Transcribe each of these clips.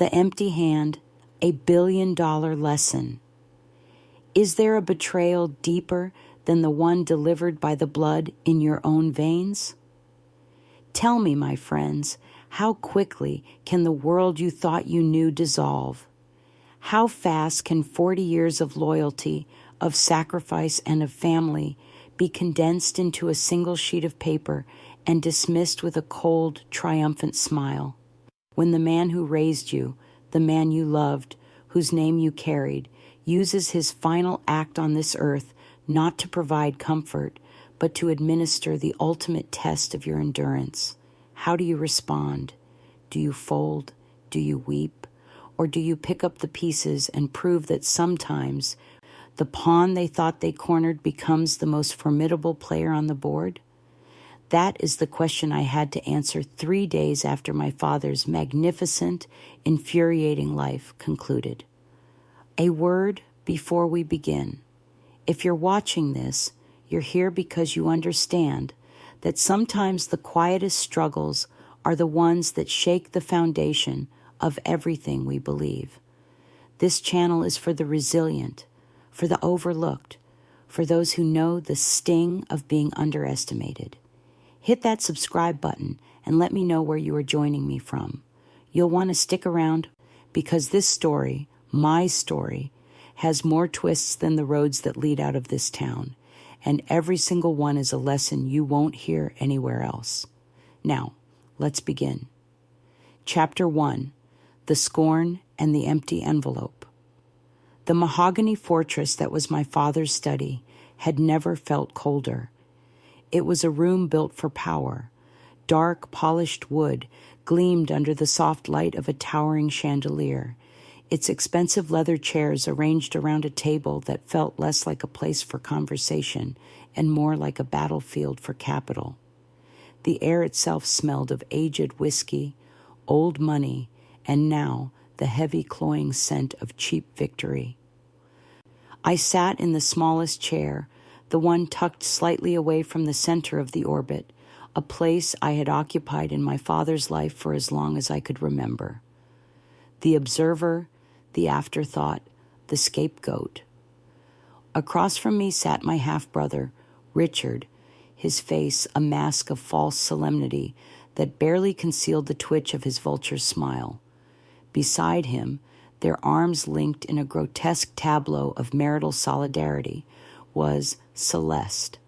The Empty Hand, a billion-dollar lesson. Is there a betrayal deeper than the one delivered by the blood in your own veins? Tell me, my friends, how quickly can the world you thought you knew dissolve? How fast can 40 years of loyalty, of sacrifice, and of family be condensed into a single sheet of paper and dismissed with a cold, triumphant smile? When the man who raised you, the man you loved, whose name you carried, uses his final act on this earth not to provide comfort, but to administer the ultimate test of your endurance, how do you respond? Do you fold? Do you weep? Or do you pick up the pieces and prove that sometimes the pawn they thought they cornered becomes the most formidable player on the board? That is the question I had to answer 3 days after my father's magnificent, infuriating life concluded. A word before we begin. If you're watching this, you're here because you understand that sometimes the quietest struggles are the ones that shake the foundation of everything we believe. This channel is for the resilient, for the overlooked, for those who know the sting of being underestimated. Hit that subscribe button and let me know where you are joining me from. You'll want to stick around because this story, my story, has more twists than the roads that lead out of this town, and every single one is a lesson you won't hear anywhere else. Now, let's begin. Chapter 1, The Scorn and the Empty Envelope. The mahogany fortress that was my father's study had never felt colder. It was a room built for power. Dark, polished wood gleamed under the soft light of a towering chandelier, its expensive leather chairs arranged around a table that felt less like a place for conversation and more like a battlefield for capital. The air itself smelled of aged whiskey, old money, and now the heavy cloying scent of cheap victory. I sat in the smallest chair, the one tucked slightly away from the center of the orbit, a place I had occupied in my father's life for as long as I could remember. The observer, the afterthought, the scapegoat. Across from me sat my half-brother, Richard, his face a mask of false solemnity that barely concealed the twitch of his vulture smile. Beside him, their arms linked in a grotesque tableau of marital solidarity, was Celeste,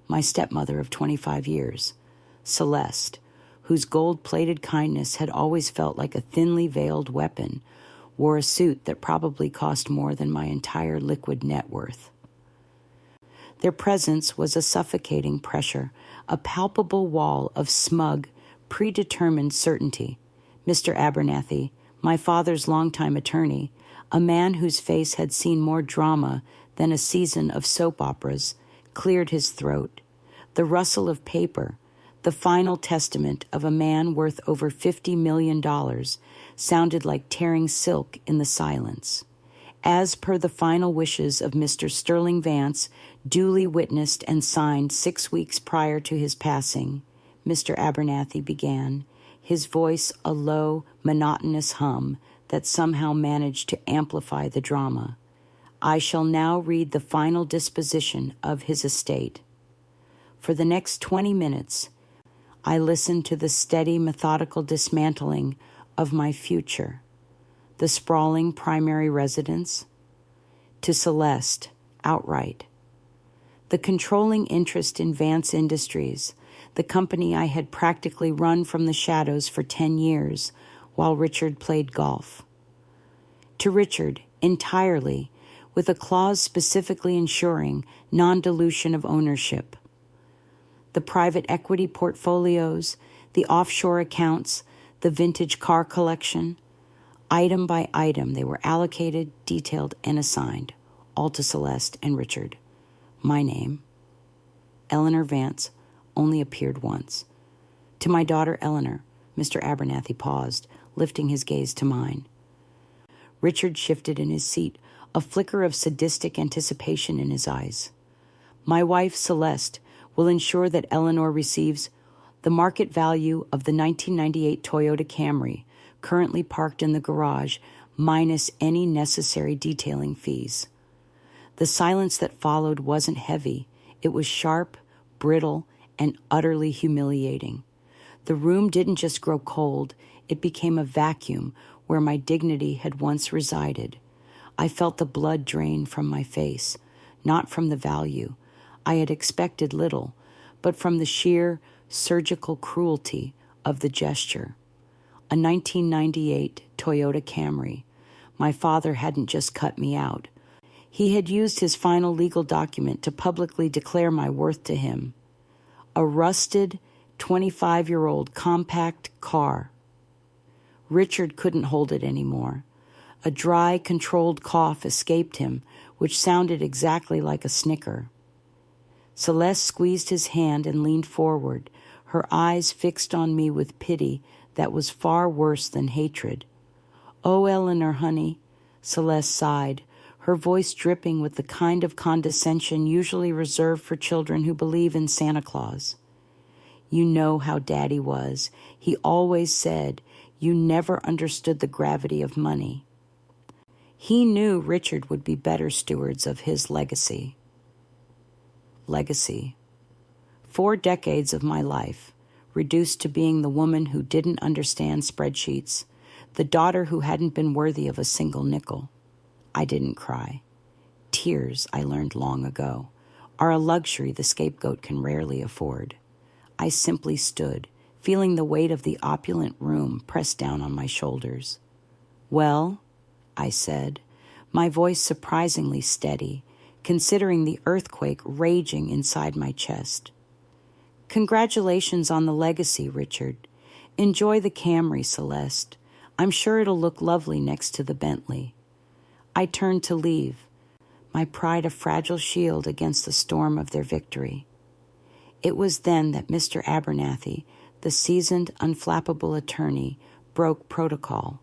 my stepmother of 25 years. Celeste, whose gold-plated kindness had always felt like a thinly veiled weapon, wore a suit that probably cost more than my entire liquid net worth. Their presence was a suffocating pressure, a palpable wall of smug, predetermined certainty. Mr. Abernathy, my father's longtime attorney, a man whose face had seen more drama than a season of soap operas, cleared his throat. The rustle of paper, the final testament of a man worth over $50 million, sounded like tearing silk in the silence. As per the final wishes of Mr. Sterling Vance, duly witnessed and signed 6 weeks prior to his passing, Mr. Abernathy began, his voice a low, monotonous hum that somehow managed to amplify the drama. I shall now read the final disposition of his estate. For the next 20 minutes, I listened to the steady, methodical dismantling of my future, the sprawling primary residence, to Celeste, outright. The controlling interest in Vance Industries, the company I had practically run from the shadows for 10 years while Richard played golf. To Richard, entirely, with a clause specifically ensuring non-dilution of ownership. The private equity portfolios, the offshore accounts, the vintage car collection. Item by item, they were allocated, detailed, and assigned, all to Celeste and Richard. My name, Eleanor Vance, only appeared once. To my daughter Eleanor, Mr. Abernathy paused, lifting his gaze to mine. Richard shifted in his seat, a flicker of sadistic anticipation in his eyes. My wife, Celeste, will ensure that Eleanor receives the market value of the 1998 Toyota Camry, currently parked in the garage, minus any necessary detailing fees. The silence that followed wasn't heavy. It was sharp, brittle, and utterly humiliating. The room didn't just grow cold, it became a vacuum where my dignity had once resided. I felt the blood drain from my face, not from the value. I had expected little, but from the sheer surgical cruelty of the gesture. A 1998 Toyota Camry. My father hadn't just cut me out. He had used his final legal document to publicly declare my worth to him. A rusted, 25-year-old compact car. Richard couldn't hold it anymore. A dry, controlled cough escaped him, which sounded exactly like a snicker. Celeste squeezed his hand and leaned forward, her eyes fixed on me with pity that was far worse than hatred. "Oh, Eleanor, honey," Celeste sighed, her voice dripping with the kind of condescension usually reserved for children who believe in Santa Claus. "You know how Daddy was. He always said you never understood the gravity of money." He knew Richard would be better stewards of his legacy. Legacy. 4 decades of my life, reduced to being the woman who didn't understand spreadsheets, the daughter who hadn't been worthy of a single nickel. I didn't cry. Tears, I learned long ago, are a luxury the scapegoat can rarely afford. I simply stood, feeling the weight of the opulent room pressed down on my shoulders. "Well," I said, my voice surprisingly steady, considering the earthquake raging inside my chest. "Congratulations on the legacy, Richard. Enjoy the Camry, Celeste. I'm sure it'll look lovely next to the Bentley." I turned to leave, my pride a fragile shield against the storm of their victory. It was then that Mr. Abernathy, the seasoned, unflappable attorney, broke protocol.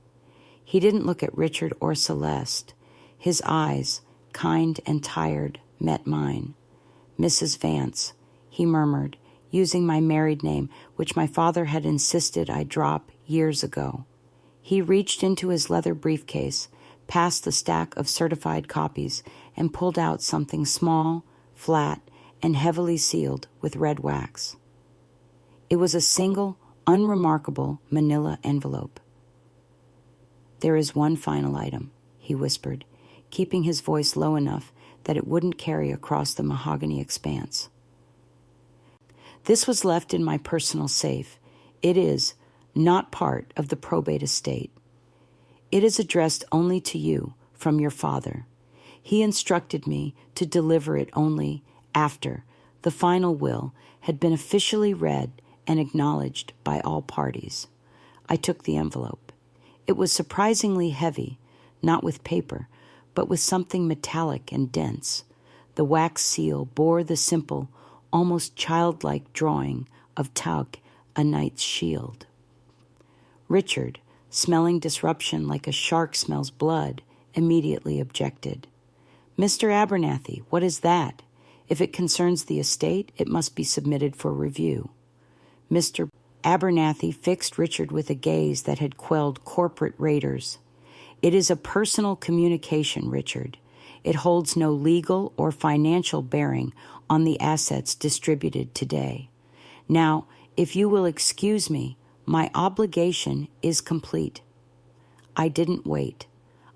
He didn't look at Richard or Celeste. His eyes, kind and tired, met mine. "Mrs. Vance," he murmured, using my married name, which my father had insisted I drop years ago. He reached into his leather briefcase, past the stack of certified copies, and pulled out something small, flat, and heavily sealed with red wax. It was a single, unremarkable manila envelope. "There is one final item," he whispered, keeping his voice low enough that it wouldn't carry across the mahogany expanse. "This was left in my personal safe. It is not part of the probate estate. It is addressed only to you from your father. He instructed me to deliver it only after the final will had been officially read and acknowledged by all parties." I took the envelope. It was surprisingly heavy, not with paper, but with something metallic and dense. The wax seal bore the simple, almost childlike drawing of Tauk, a knight's shield. Richard, smelling disruption like a shark smells blood, immediately objected. "Mr. Abernathy, what is that? If it concerns the estate, it must be submitted for review." Mr. Abernathy fixed Richard with a gaze that had quelled corporate raiders. "It is a personal communication, Richard. It holds no legal or financial bearing on the assets distributed today. Now, if you will excuse me, my obligation is complete." I didn't wait.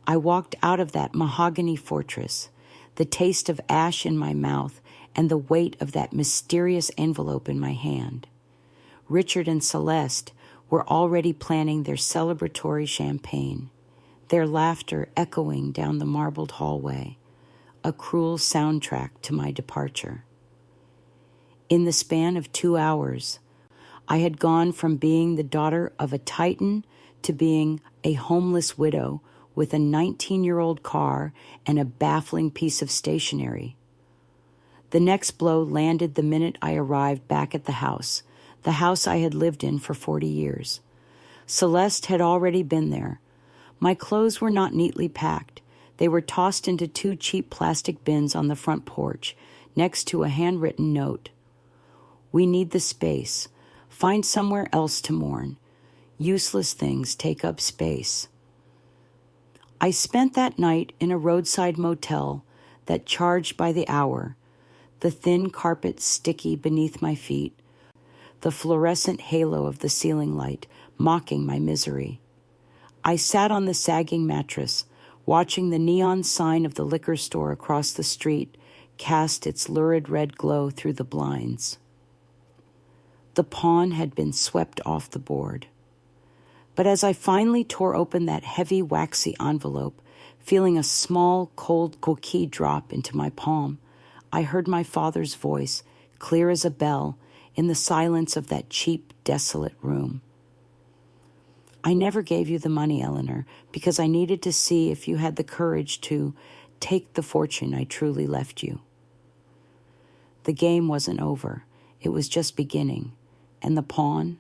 I walked out of that mahogany fortress, the taste of ash in my mouth and the weight of that mysterious envelope in my hand. Richard and Celeste were already planning their celebratory champagne, their laughter echoing down the marbled hallway, a cruel soundtrack to my departure. In the span of 2 hours, I had gone from being the daughter of a titan to being a homeless widow with a 19-year-old car and a baffling piece of stationery. The next blow landed the minute I arrived back at the house I had lived in for 40 years. Celeste had already been there. My clothes were not neatly packed. They were tossed into 2 cheap plastic bins on the front porch, next to a handwritten note. "We need the space. Find somewhere else to mourn. Useless things take up space. I spent that night in a roadside motel that charged by the hour, the thin carpet sticky beneath my feet, the fluorescent halo of the ceiling light mocking my misery. I sat on the sagging mattress, watching the neon sign of the liquor store across the street cast its lurid red glow through the blinds. The pawn had been swept off the board. But as I finally tore open that heavy, waxy envelope, feeling a small, cold coquille drop into my palm, I heard my father's voice, clear as a bell, in the silence of that cheap, desolate room. I never gave you the money, Eleanor, because I needed to see if you had the courage to take the fortune I truly left you. The game wasn't over. It was just beginning. And the pawn?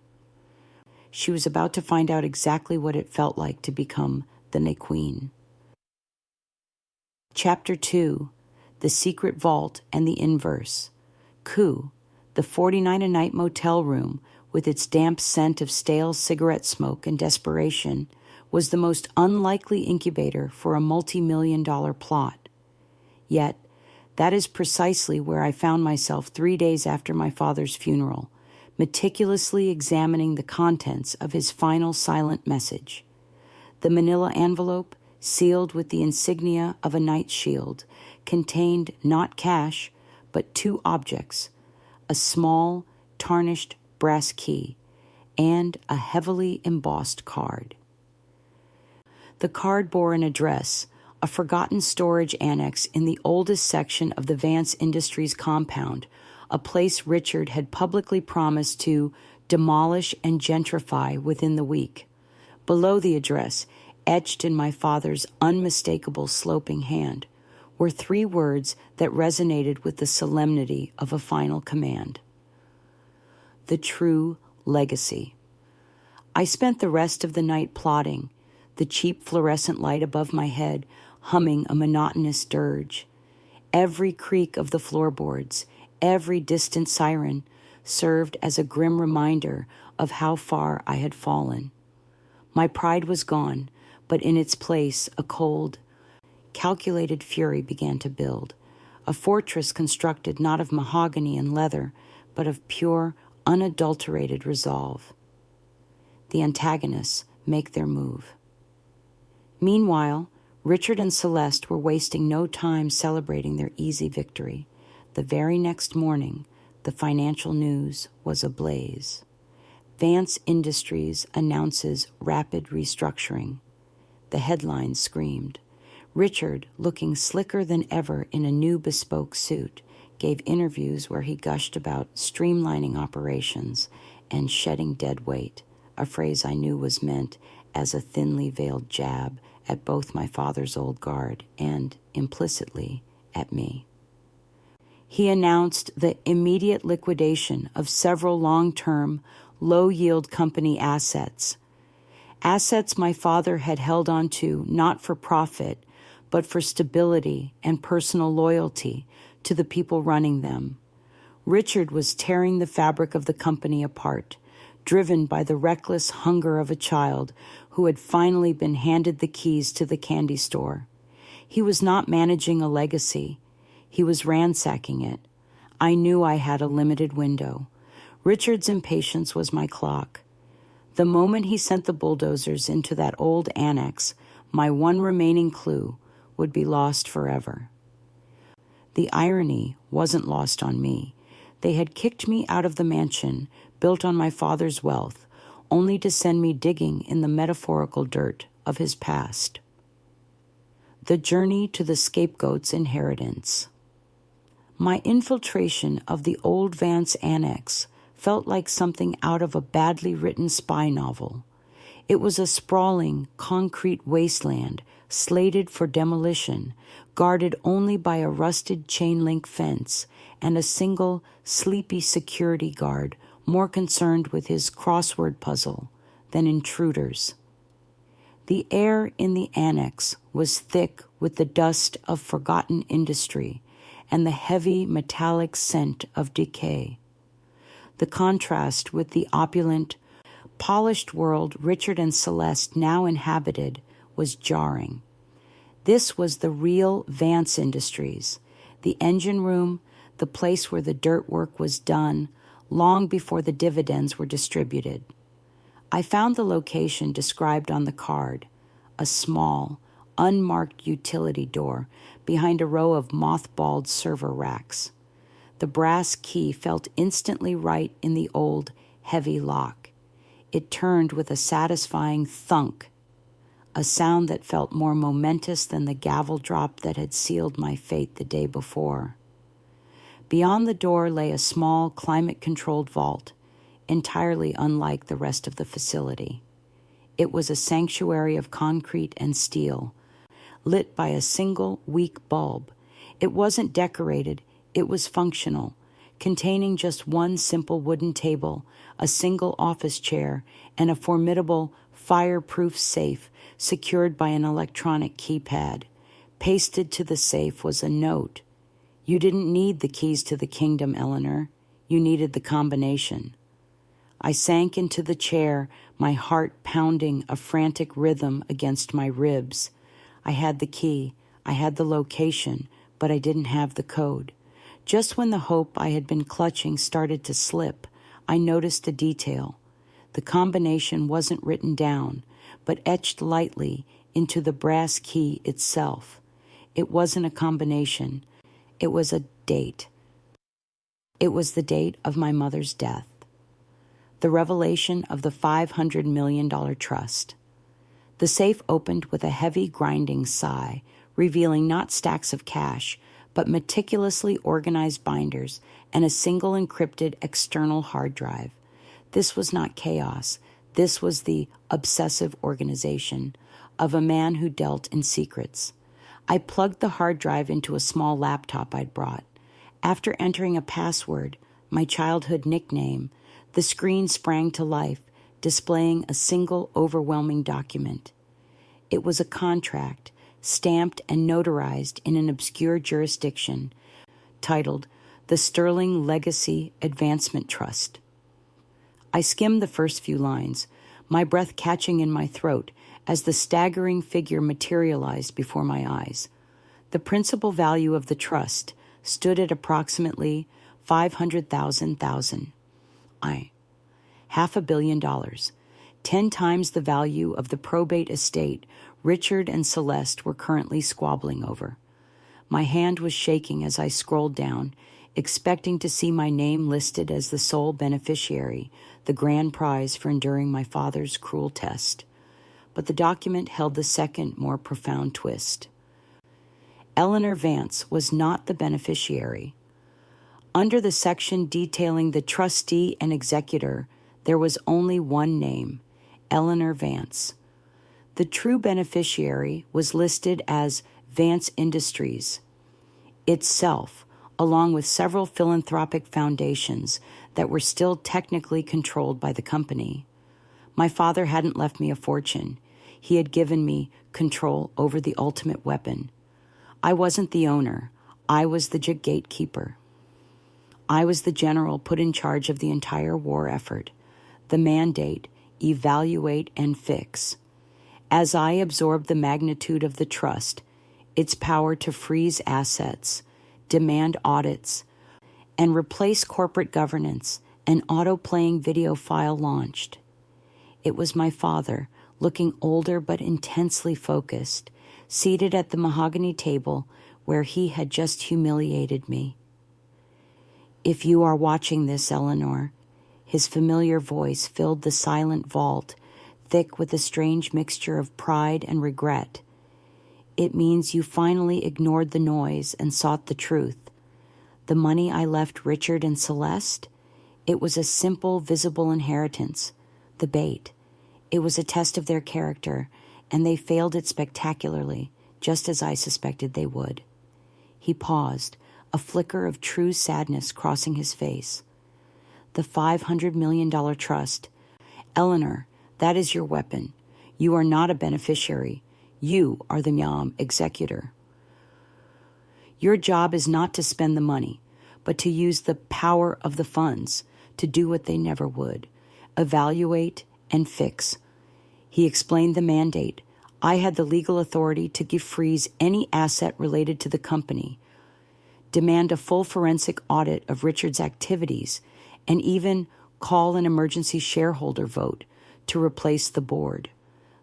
She was about to find out exactly what it felt like to become the queen. Chapter 2, The Secret Vault and the Inverse. Coup, the 49-a-night motel room with its damp scent of stale cigarette smoke and desperation, was the most unlikely incubator for a multi-million-dollar plot. Yet, that is precisely where I found myself 3 days after my father's funeral, meticulously examining the contents of his final silent message. The manila envelope, sealed with the insignia of a knight's shield, contained not cash, but 2 objects, a small, tarnished brass key, and a heavily embossed card. The card bore an address, a forgotten storage annex in the oldest section of the Vance Industries compound, a place Richard had publicly promised to demolish and gentrify within the week. Below the address, etched in my father's unmistakable sloping hand, were 3 words that resonated with the solemnity of a final command. The true legacy. I spent the rest of the night plotting, the cheap fluorescent light above my head humming a monotonous dirge. Every creak of the floorboards, every distant siren, served as a grim reminder of how far I had fallen. My pride was gone, but in its place a cold, calculated fury began to build, a fortress constructed not of mahogany and leather, but of pure, unadulterated resolve. The antagonists make their move. Meanwhile, Richard and Celeste were wasting no time celebrating their easy victory. The very next morning, the financial news was ablaze. Vance Industries announces rapid restructuring. The headlines screamed. Richard, looking slicker than ever in a new bespoke suit, gave interviews where he gushed about streamlining operations and shedding dead weight, a phrase I knew was meant as a thinly veiled jab at both my father's old guard and, implicitly, at me. He announced the immediate liquidation of several long-term, low-yield company assets my father had held on to not for profit, but for stability and personal loyalty to the people running them. Richard was tearing the fabric of the company apart, driven by the reckless hunger of a child who had finally been handed the keys to the candy store. He was not managing a legacy. He was ransacking it. I knew I had a limited window. Richard's impatience was my clock. The moment he sent the bulldozers into that old annex, my one remaining clue would be lost forever. The irony wasn't lost on me. They had kicked me out of the mansion, built on my father's wealth, only to send me digging in the metaphorical dirt of his past. The journey to the scapegoat's inheritance. My infiltration of the old Vance annex felt like something out of a badly written spy novel. It was a sprawling, concrete wasteland, slated for demolition, guarded only by a rusted chain-link fence and a single, sleepy security guard more concerned with his crossword puzzle than intruders. The air in the annex was thick with the dust of forgotten industry and the heavy metallic scent of decay. The contrast with the opulent, polished world Richard and Celeste now inhabited was jarring. This was the real Vance Industries, the engine room, the place where the dirt work was done, long before the dividends were distributed. I found the location described on the card, a small, unmarked utility door behind a row of mothballed server racks. The brass key felt instantly right in the old, heavy lock. It turned with a satisfying thunk, a sound that felt more momentous than the gavel drop that had sealed my fate the day before. Beyond the door lay a small, climate-controlled vault, entirely unlike the rest of the facility. It was a sanctuary of concrete and steel, lit by a single, weak bulb. It wasn't decorated, it was functional, containing just one simple wooden table, a single office chair, and a formidable, fireproof safe secured by an electronic keypad. Pasted to the safe was a note. "You didn't need the keys to the kingdom, Eleanor. You needed the combination." I sank into the chair, my heart pounding a frantic rhythm against my ribs. I had the key, I had the location, but I didn't have the code. Just when the hope I had been clutching started to slip, I noticed a detail. The combination wasn't written down, but etched lightly into the brass key itself. It wasn't a combination. It was a date. It was the date of my mother's death. The revelation of the $500 million trust. The safe opened with a heavy, grinding sigh, revealing not stacks of cash, but meticulously organized binders and a single encrypted external hard drive. This was not chaos. This was the obsessive organization of a man who dealt in secrets. I plugged the hard drive into a small laptop I'd brought. After entering a password, my childhood nickname, the screen sprang to life, displaying a single overwhelming document. It was a contract, stamped and notarized in an obscure jurisdiction, titled the Sterling Legacy Advancement Trust. I skimmed the first few lines, my breath catching in my throat as the staggering figure materialized before my eyes. The principal value of the trust stood at approximately $500,000. $500 million, 10 times the value of the probate estate Richard and Celeste were currently squabbling over. My hand was shaking as I scrolled down, expecting to see my name listed as the sole beneficiary, the grand prize for enduring my father's cruel test. But the document held the second, more profound twist. Eleanor Vance was not the beneficiary. Under the section detailing the trustee and executor, there was only one name, Eleanor Vance. The true beneficiary was listed as Vance Industries itself, along with several philanthropic foundations that were still technically controlled by the company. My father hadn't left me a fortune. He had given me control over the ultimate weapon. I wasn't the owner. I was the gatekeeper. I was the general put in charge of the entire war effort. The mandate, evaluate and fix. As I absorbed the magnitude of the trust, its power to freeze assets, demand audits, and replace corporate governance, an auto-playing video file launched. It was my father, looking older but intensely focused, seated at the mahogany table where he had just humiliated me. "If you are watching this, Eleanor," his familiar voice filled the silent vault, thick with a strange mixture of pride and regret. "It means you finally ignored the noise and sought the truth. The money I left Richard and Celeste, it was a simple, visible inheritance, the bait. It was a test of their character, and they failed it spectacularly, just as I suspected they would." He paused, a flicker of true sadness crossing his face. "The $500 million trust. Eleanor, that is your weapon. You are not a beneficiary. You are the executor. Your job is not to spend the money, but to use the power of the funds to do what they never would, evaluate and fix. He explained the mandate. I had the legal authority to freeze any asset related to the company, demand a full forensic audit of Richard's activities, and even call an emergency shareholder vote to replace the board.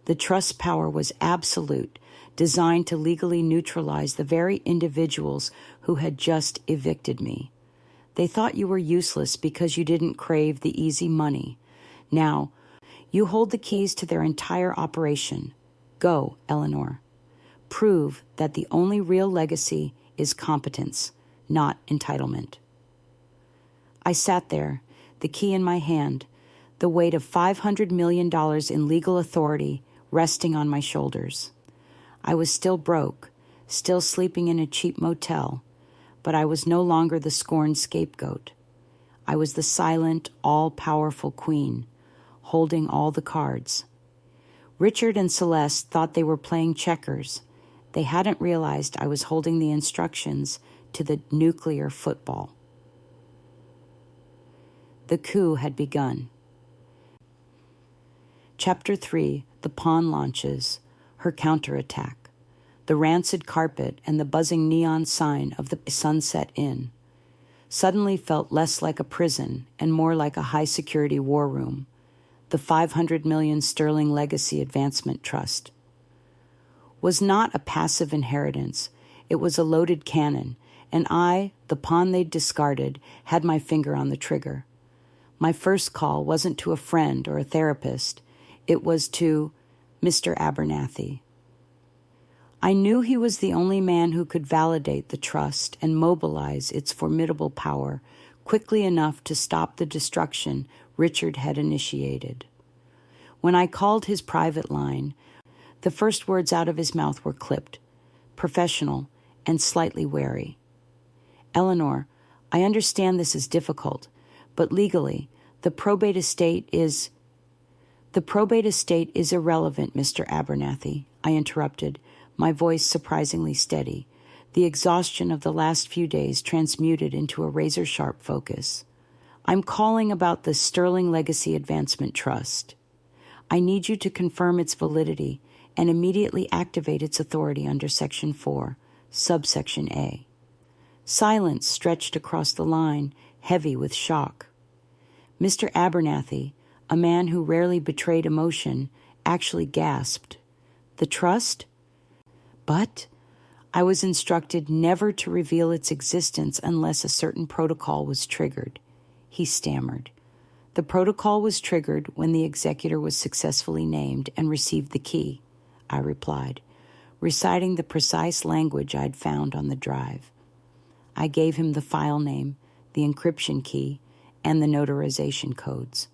The trust power was absolute, designed to legally neutralize the very individuals who had just evicted me. They thought you were useless because you didn't crave the easy money. Now, you hold the keys to their entire operation. Go, Eleanor. Prove that the only real legacy is competence, not entitlement. I sat there, the key in my hand, the weight of $500 million in legal authority resting on my shoulders. I was still broke, still sleeping in a cheap motel, but I was no longer the scorned scapegoat. I was the silent, all-powerful queen, holding all the cards. Richard and Celeste thought they were playing checkers. They hadn't realized I was holding the instructions to the nuclear football. The coup had begun. Chapter 3, The Pawn Launches, Her Counterattack, the rancid carpet and the buzzing neon sign of the Sunset Inn suddenly felt less like a prison and more like a high-security war room, the 500 million sterling Legacy Advancement Trust. Was not a passive inheritance, it was a loaded cannon, and I, the pawn they'd discarded, had my finger on the trigger. My first call wasn't to a friend or a therapist, it was to Mr. Abernathy. I knew he was the only man who could validate the trust and mobilize its formidable power quickly enough to stop the destruction Richard had initiated. When I called his private line, the first words out of his mouth were clipped, professional, and slightly wary. Eleanor, I understand this is difficult, but legally, the probate estate is irrelevant, Mr. Abernathy, I interrupted, my voice surprisingly steady, the exhaustion of the last few days transmuted into a razor-sharp focus. I'm calling about the Sterling Legacy Advancement Trust. I need you to confirm its validity and immediately activate its authority under Section 4, subsection A. Silence stretched across the line, heavy with shock. Mr. Abernathy, a man who rarely betrayed emotion, actually gasped. The trust? But I was instructed never to reveal its existence unless a certain protocol was triggered. He stammered. The protocol was triggered when the executor was successfully named and received the key, I replied, reciting the precise language I'd found on the drive. I gave him the file name, the encryption key, and the notarization codes.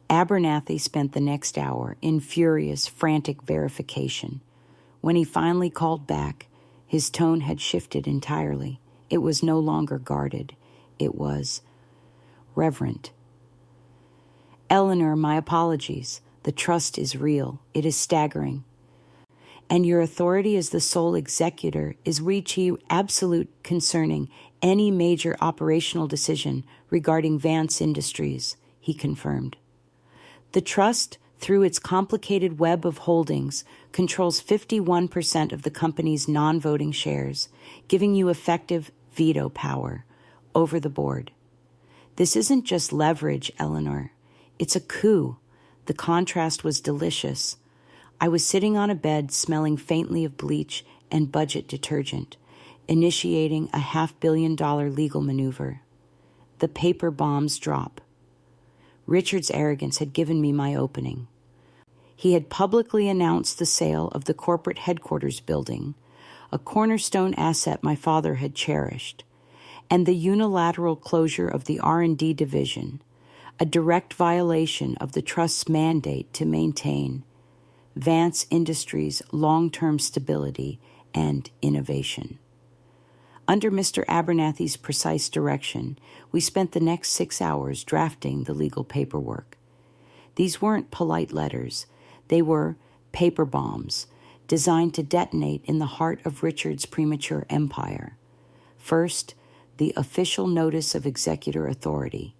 Abernathy spent the next hour in furious, frantic verification. When he finally called back, his tone had shifted entirely. It was no longer guarded. It was reverent. Eleanor, my apologies. The trust is real. It is staggering. And your authority as the sole executor is absolute concerning any major operational decision regarding Vance Industries, he confirmed. The trust, through its complicated web of holdings, controls 51% of the company's non-voting shares, giving you effective veto power over the board. This isn't just leverage, Eleanor. It's a coup. The contrast was delicious. I was sitting on a bed smelling faintly of bleach and budget detergent, initiating a $500 million legal maneuver. The paper bombs drop. Richard's arrogance had given me my opening. He had publicly announced the sale of the corporate headquarters building, a cornerstone asset my father had cherished, and the unilateral closure of the R&D division, a direct violation of the trust's mandate to maintain Vance Industries' long-term stability and innovation. Under Mr. Abernathy's precise direction, we spent the next 6 hours drafting the legal paperwork. These weren't polite letters. They were paper bombs designed to detonate in the heart of Richard's premature empire. First, the official notice of executor authority.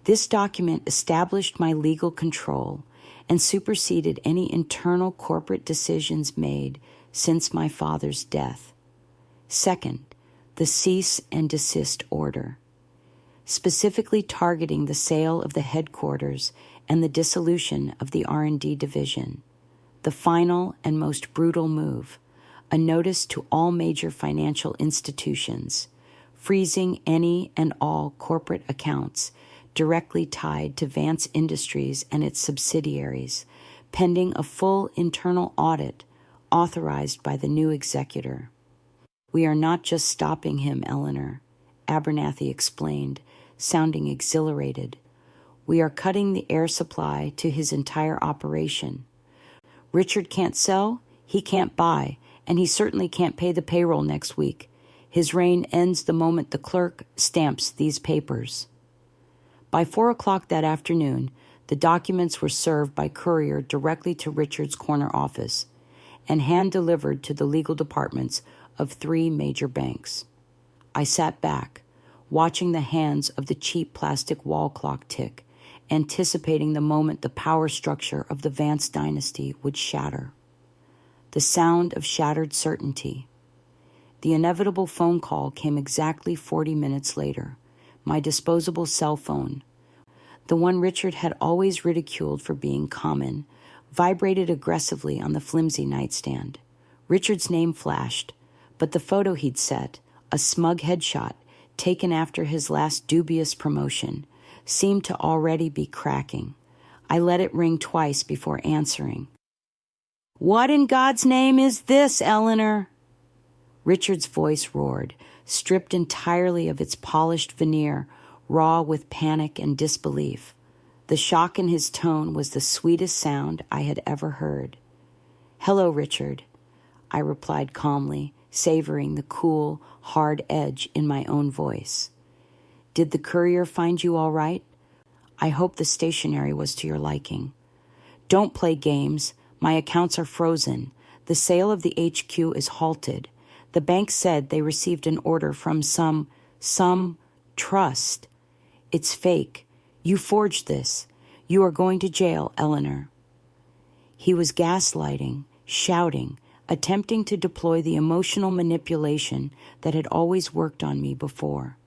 This document established my legal control and superseded any internal corporate decisions made since my father's death. Second, the cease and desist order, specifically targeting the sale of the headquarters and the dissolution of the R&D division. The final and most brutal move, a notice to all major financial institutions, freezing any and all corporate accounts directly tied to Vance Industries and its subsidiaries, pending a full internal audit authorized by the new executor. "We are not just stopping him, Eleanor," Abernathy explained, sounding exhilarated. "We are cutting the air supply to his entire operation. Richard can't sell, he can't buy, and he certainly can't pay the payroll next week. His reign ends the moment the clerk stamps these papers." By 4 o'clock that afternoon, the documents were served by courier directly to Richard's corner office and hand-delivered to the legal departments of 3 major banks. I sat back, watching the hands of the cheap plastic wall clock tick, anticipating the moment the power structure of the Vance dynasty would shatter. The sound of shattered certainty. The inevitable phone call came exactly 40 minutes later. My disposable cell phone, the one Richard had always ridiculed for being common, vibrated aggressively on the flimsy nightstand. Richard's name flashed, but the photo he'd set, a smug headshot taken after his last dubious promotion, seemed to already be cracking. I let it ring twice before answering. "What in God's name is this, Eleanor?" Richard's voice roared, stripped entirely of its polished veneer, raw with panic and disbelief. The shock in his tone was the sweetest sound I had ever heard. "Hello, Richard," I replied calmly, savoring the cool, hard edge in my own voice. "Did the courier find you all right? I hope the stationery was to your liking." "Don't play games. My accounts are frozen. The sale of the HQ is halted. The bank said they received an order from some trust. It's fake. You forged this. You are going to jail, Eleanor." He was gaslighting, shouting, attempting to deploy the emotional manipulation that had always worked on me before.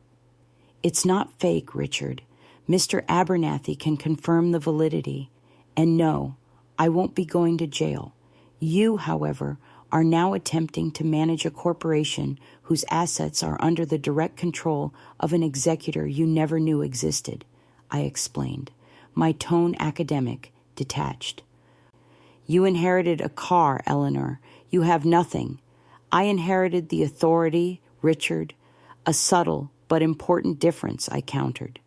"It's not fake, Richard. Mr. Abernathy can confirm the validity. And no, I won't be going to jail. You, however, are now attempting to manage a corporation whose assets are under the direct control of an executor you never knew existed," I explained, my tone academic, detached. "You inherited a car, Eleanor. You have nothing. I inherited the authority, Richard. A subtle but important difference," I countered.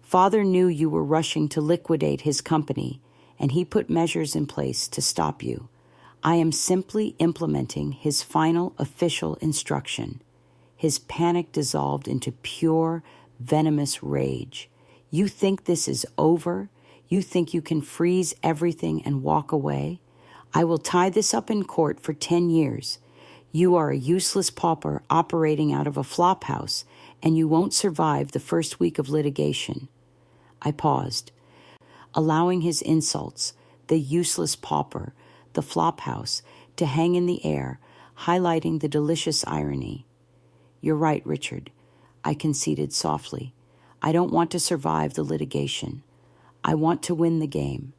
"Father knew you were rushing to liquidate his company, and he put measures in place to stop you. I am simply implementing his final official instruction." His panic dissolved into pure, venomous rage. "You think this is over? You think you can freeze everything and walk away? I will tie this up in court for 10 years. You are a useless pauper operating out of a flop house, and you won't survive the first week of litigation." I paused, allowing his insults, the useless pauper, the flop house, to hang in the air, highlighting the delicious irony. "You're right, Richard," I conceded softly. "I don't want to survive the litigation. I want to win the game.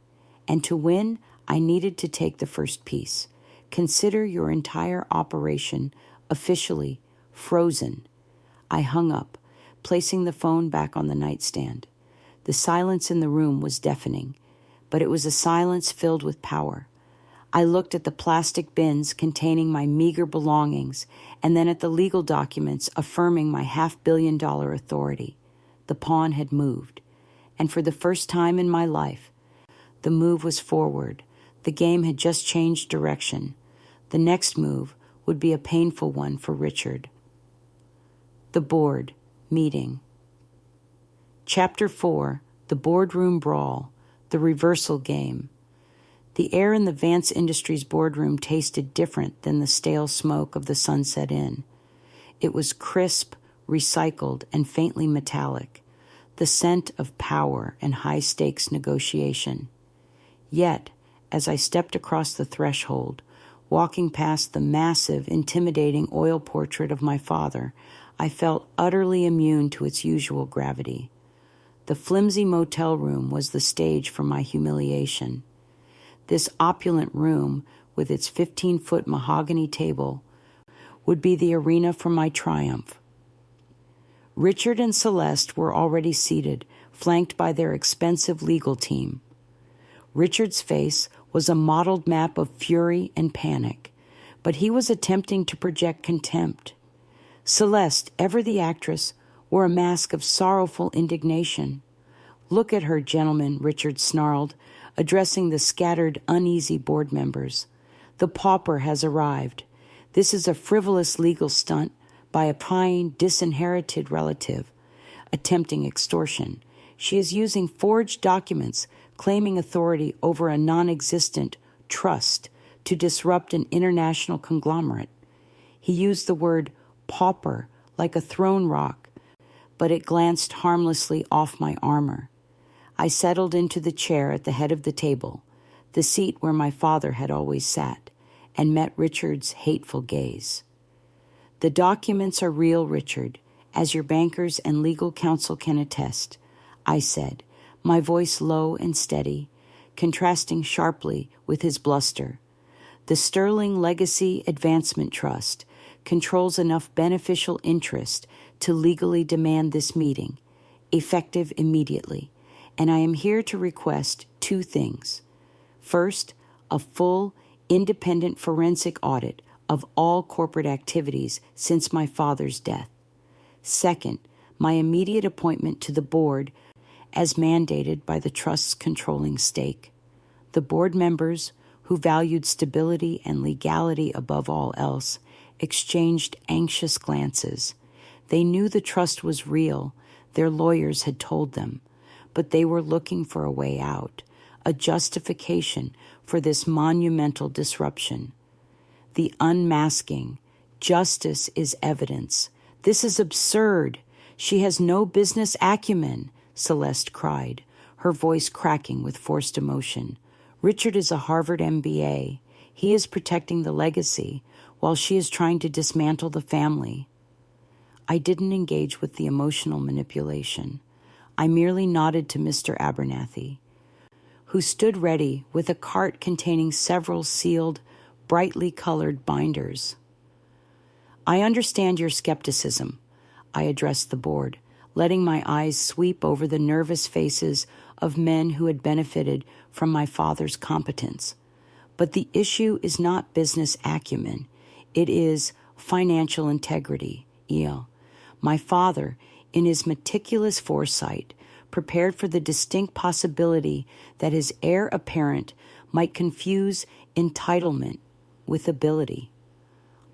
And to win, I needed to take the first piece. Consider your entire operation officially frozen." I hung up, placing the phone back on the nightstand. The silence in the room was deafening, but it was a silence filled with power. I looked at the plastic bins containing my meager belongings and then at the legal documents affirming my $500 million authority. The pawn had moved, and for the first time in my life, the move was forward. The game had just changed direction. The next move would be a painful one for Richard. The board meeting. Chapter 4, The Boardroom Brawl, The Reversal Game. The air in the Vance Industries boardroom tasted different than the stale smoke of the Sunset Inn. It was crisp, recycled, and faintly metallic. the scent of power and high-stakes negotiation. Yet, as I stepped across the threshold, walking past the massive, intimidating oil portrait of my father, I felt utterly immune to its usual gravity. The flimsy motel room was the stage for my humiliation. This opulent room, with its 15-foot mahogany table, would be the arena for my triumph. Richard and Celeste were already seated, flanked by their expensive legal team. Richard's face was a mottled map of fury and panic, but he was attempting to project contempt. Celeste, ever the actress, wore a mask of sorrowful indignation. "Look at her, gentlemen," Richard snarled, addressing the scattered, uneasy board members. "The pauper has arrived. This is a frivolous legal stunt by a prying, disinherited relative, attempting extortion. She is using forged documents, claiming authority over a non-existent trust to disrupt an international conglomerate." He used the word pauper like a thrown rock, but it glanced harmlessly off my armor. I settled into the chair at the head of the table, the seat where my father had always sat, and met Richard's hateful gaze. "The documents are real, Richard, as your bankers and legal counsel can attest," I said, my voice low and steady, contrasting sharply with his bluster. "The Sterling Legacy Advancement Trust controls enough beneficial interest to legally demand this meeting, effective immediately, and I am here to request two things. First, a full, independent forensic audit of all corporate activities since my father's death. Second, my immediate appointment to the board as mandated by the trust's controlling stake." The board members, who valued stability and legality above all else, exchanged anxious glances. They knew the trust was real, their lawyers had told them, but they were looking for a way out, a justification for this monumental disruption. The unmasking. "Justice is evidence. This is absurd. She has no business acumen," Celeste cried, her voice cracking with forced emotion. "Richard is a Harvard MBA. He is protecting the legacy, while she is trying to dismantle the family." I didn't engage with the emotional manipulation. I merely nodded to Mr. Abernathy, who stood ready with a cart containing several sealed, brightly colored binders. "I understand your skepticism," I addressed the board, letting my eyes sweep over the nervous faces of men who had benefited from my father's competence. "But the issue is not business acumen. It is financial integrity, My father, in his meticulous foresight, prepared for the distinct possibility that his heir apparent might confuse entitlement with ability."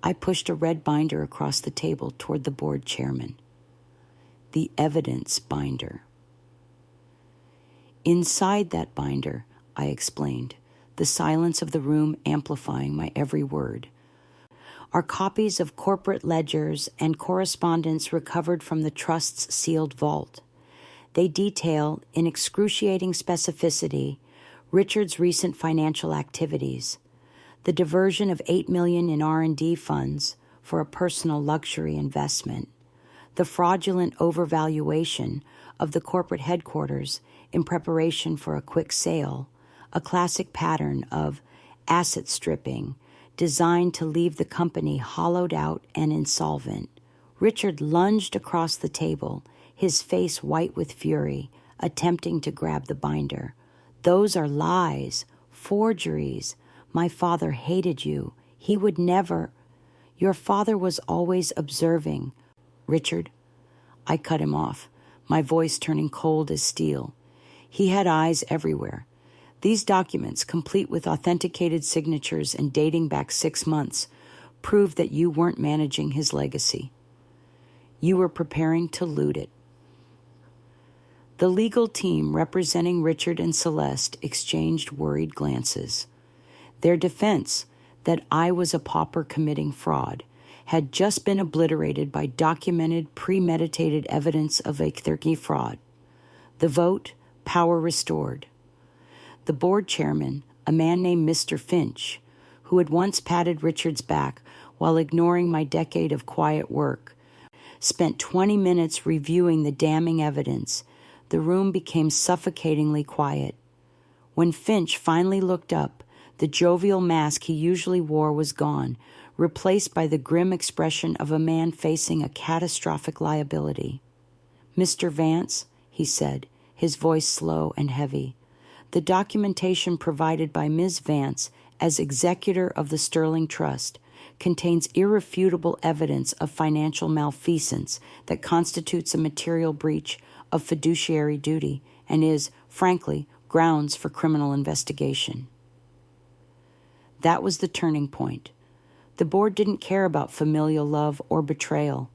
I pushed a red binder across the table toward the board chairman. "The evidence binder." Inside that binder, I explained, the silence of the room amplifying my every word, are copies of corporate ledgers and correspondence recovered from the trust's sealed vault. They detail, in excruciating specificity, Richard's recent financial activities, the diversion of $8 million in R&D funds for a personal luxury investment, the fraudulent overvaluation of the corporate headquarters in preparation for a quick sale, a classic pattern of asset stripping designed to leave the company hollowed out and insolvent. Richard lunged across the table, his face white with fury, attempting to grab the binder. "Those are lies, forgeries. My father hated you. He would never. Your father was always observing." "Richard," I cut him off, my voice turning cold as steel. He had eyes everywhere. "These documents, complete with authenticated signatures and dating back 6 months, prove that you weren't managing his legacy. You were preparing to loot it." The legal team representing Richard and Celeste exchanged worried glances. Their defense, that I was a pauper committing fraud, had just been obliterated by documented, premeditated evidence of a 30 fraud. The vote, power restored. The board chairman, a man named Mr. Finch, who had once patted Richard's back while ignoring my decade of quiet work, spent 20 minutes reviewing the damning evidence. The room became suffocatingly quiet. When Finch finally looked up, the jovial mask he usually wore was gone, replaced by the grim expression of a man facing a catastrophic liability. "Mr. Vance," he said, his voice slow and heavy, "the documentation provided by Ms. Vance as executor of the Sterling Trust contains irrefutable evidence of financial malfeasance that constitutes a material breach of fiduciary duty and is, frankly, grounds for criminal investigation." That was the turning point. The board didn't care about familial love or betrayal.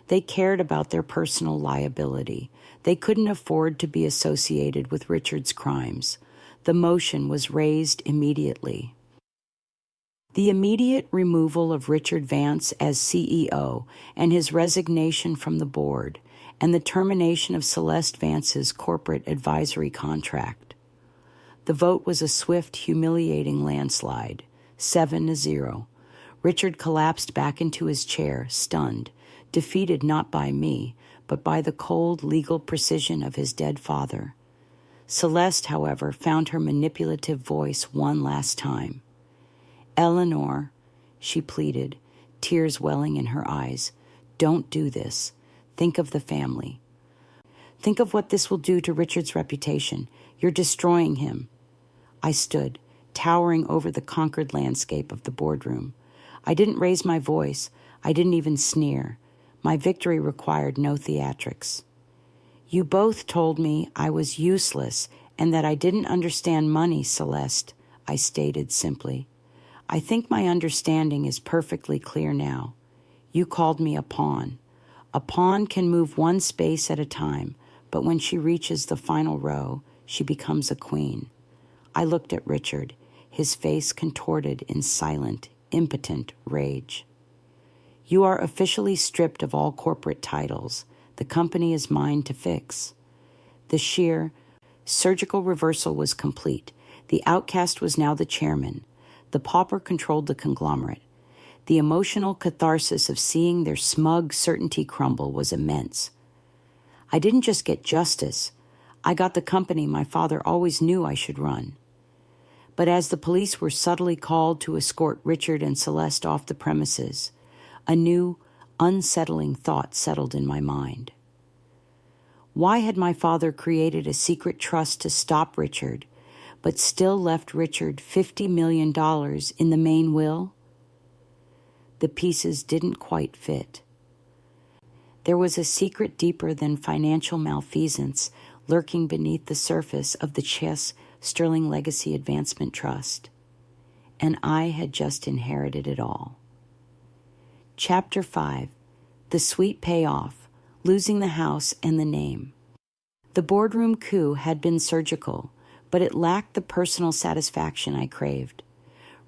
They cared about their personal liability. They couldn't afford to be associated with Richard's crimes. The motion was raised immediately. The immediate removal of Richard Vance as CEO and his resignation from the board, and the termination of Celeste Vance's corporate advisory contract. The vote was a swift, humiliating landslide, 7-0. Richard collapsed back into his chair, stunned, defeated not by me, but by the cold legal precision of his dead father. Celeste, however, found her manipulative voice one last time. "Eleanor," she pleaded, tears welling in her eyes, "don't do this. Think of the family. Think of what this will do to Richard's reputation. You're destroying him." I stood, towering over the conquered landscape of the boardroom. I didn't raise my voice. I didn't even sneer. My victory required no theatrics. "You both told me I was useless and that I didn't understand money, Celeste," I stated simply. "I think my understanding is perfectly clear now. You called me a pawn. A pawn can move one space at a time, but when she reaches the final row, she becomes a queen." I looked at Richard, his face contorted in silent, impotent rage. "You are officially stripped of all corporate titles. The company is mine to fix." The sheer, surgical reversal was complete. The outcast was now the chairman. The pauper controlled the conglomerate. The emotional catharsis of seeing their smug certainty crumble was immense. I didn't just get justice. I got the company my father always knew I should run. But as the police were subtly called to escort Richard and Celeste off the premises, a new, unsettling thought settled in my mind. Why had my father created a secret trust to stop Richard, but still left Richard $50 million in the main will? The pieces didn't quite fit. There was a secret deeper than financial malfeasance lurking beneath the surface of the Chess Sterling Legacy Advancement Trust, and I had just inherited it all. Chapter 5. The Sweet Payoff, Losing the House and the Name. The boardroom coup had been surgical, but it lacked the personal satisfaction I craved.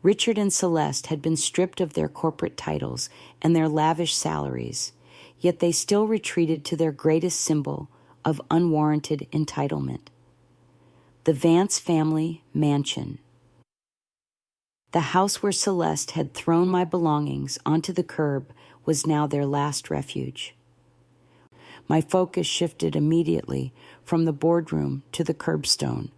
Richard and Celeste had been stripped of their corporate titles and their lavish salaries, yet they still retreated to their greatest symbol of unwarranted entitlement: the Vance family mansion. The house where Celeste had thrown my belongings onto the curb was now their last refuge. My focus shifted immediately from the boardroom to the curbstone.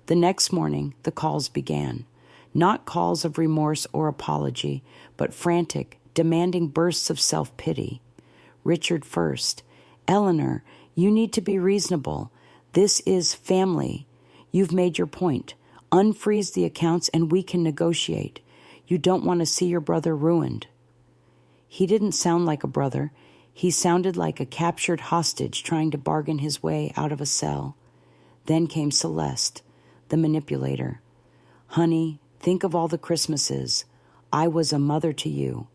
The next morning, the calls began. Not calls of remorse or apology, but frantic, demanding bursts of self-pity. Richard first. "Eleanor, you need to be reasonable. This is family. You've made your point. Unfreeze the accounts and we can negotiate. You don't want to see your brother ruined." He didn't sound like a brother. He sounded like a captured hostage trying to bargain his way out of a cell. Then came Celeste, the manipulator. "Honey, think of all the Christmases. I was a mother to you.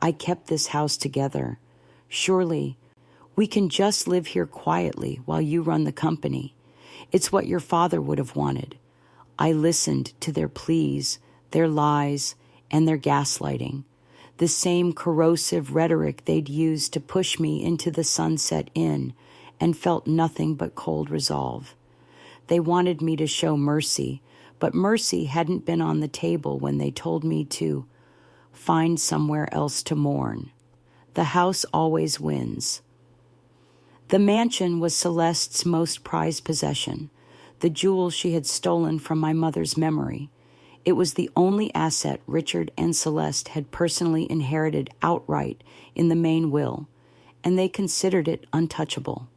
I kept this house together. Surely, we can just live here quietly while you run the company. It's what your father would have wanted." I listened to their pleas, their lies, and their gaslighting. The same corrosive rhetoric they'd used to push me into the Sunset Inn and felt nothing but cold resolve. They wanted me to show mercy, but mercy hadn't been on the table when they told me to find somewhere else to mourn. The house always wins. The mansion was Celeste's most prized possession, the jewel she had stolen from my mother's memory. It was the only asset Richard and Celeste had personally inherited outright in the main will, and they considered it untouchable.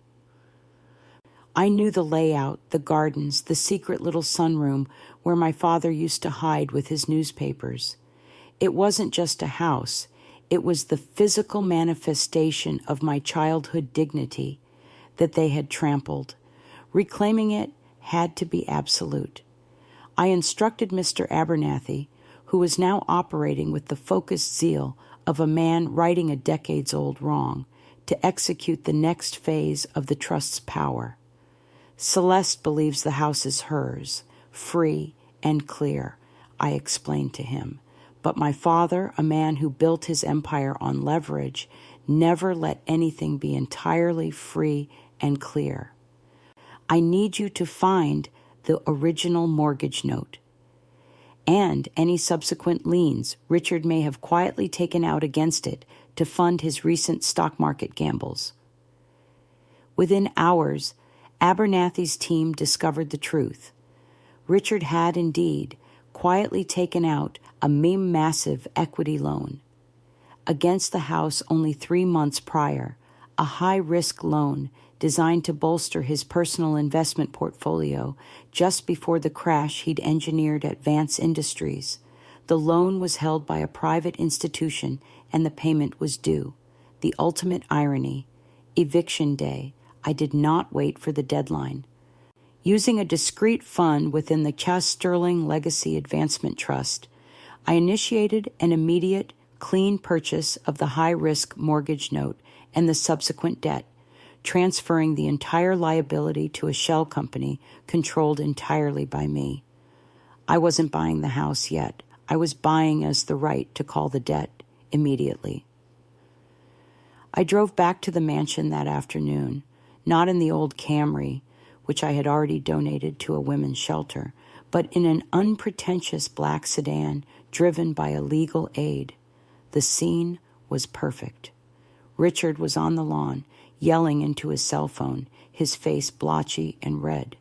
I knew the layout, the gardens, the secret little sunroom where my father used to hide with his newspapers. It wasn't just a house. It was the physical manifestation of my childhood dignity that they had trampled. Reclaiming it had to be absolute. I instructed Mr. Abernathy, who was now operating with the focused zeal of a man righting a decades-old wrong, to execute the next phase of the trust's power. Celeste believes the house is hers, free and clear, I explained to him. But my father, a man who built his empire on leverage, never let anything be entirely free and clear. I need you to find the original mortgage note and any subsequent liens Richard may have quietly taken out against it to fund his recent stock market gambles. Within hours, Abernathy's team discovered the truth. Richard had indeed quietly taken out a massive equity loan against the house only 3 months prior, a high-risk loan designed to bolster his personal investment portfolio just before the crash he'd engineered at Vance Industries. The loan was held by a private institution and the payment was due. The ultimate irony, eviction day. I did not wait for the deadline. Using a discrete fund within the Chas Sterling Legacy Advancement Trust, I initiated an immediate, clean purchase of the high-risk mortgage note and the subsequent debt, transferring the entire liability to a shell company controlled entirely by me. I wasn't buying the house yet. I was buying us the right to call the debt immediately. I drove back to the mansion that afternoon, not in the old Camry, which I had already donated to a women's shelter, but in an unpretentious black sedan driven by a legal aid. The scene was perfect. Richard was on the lawn, yelling into his cell phone, his face blotchy and red.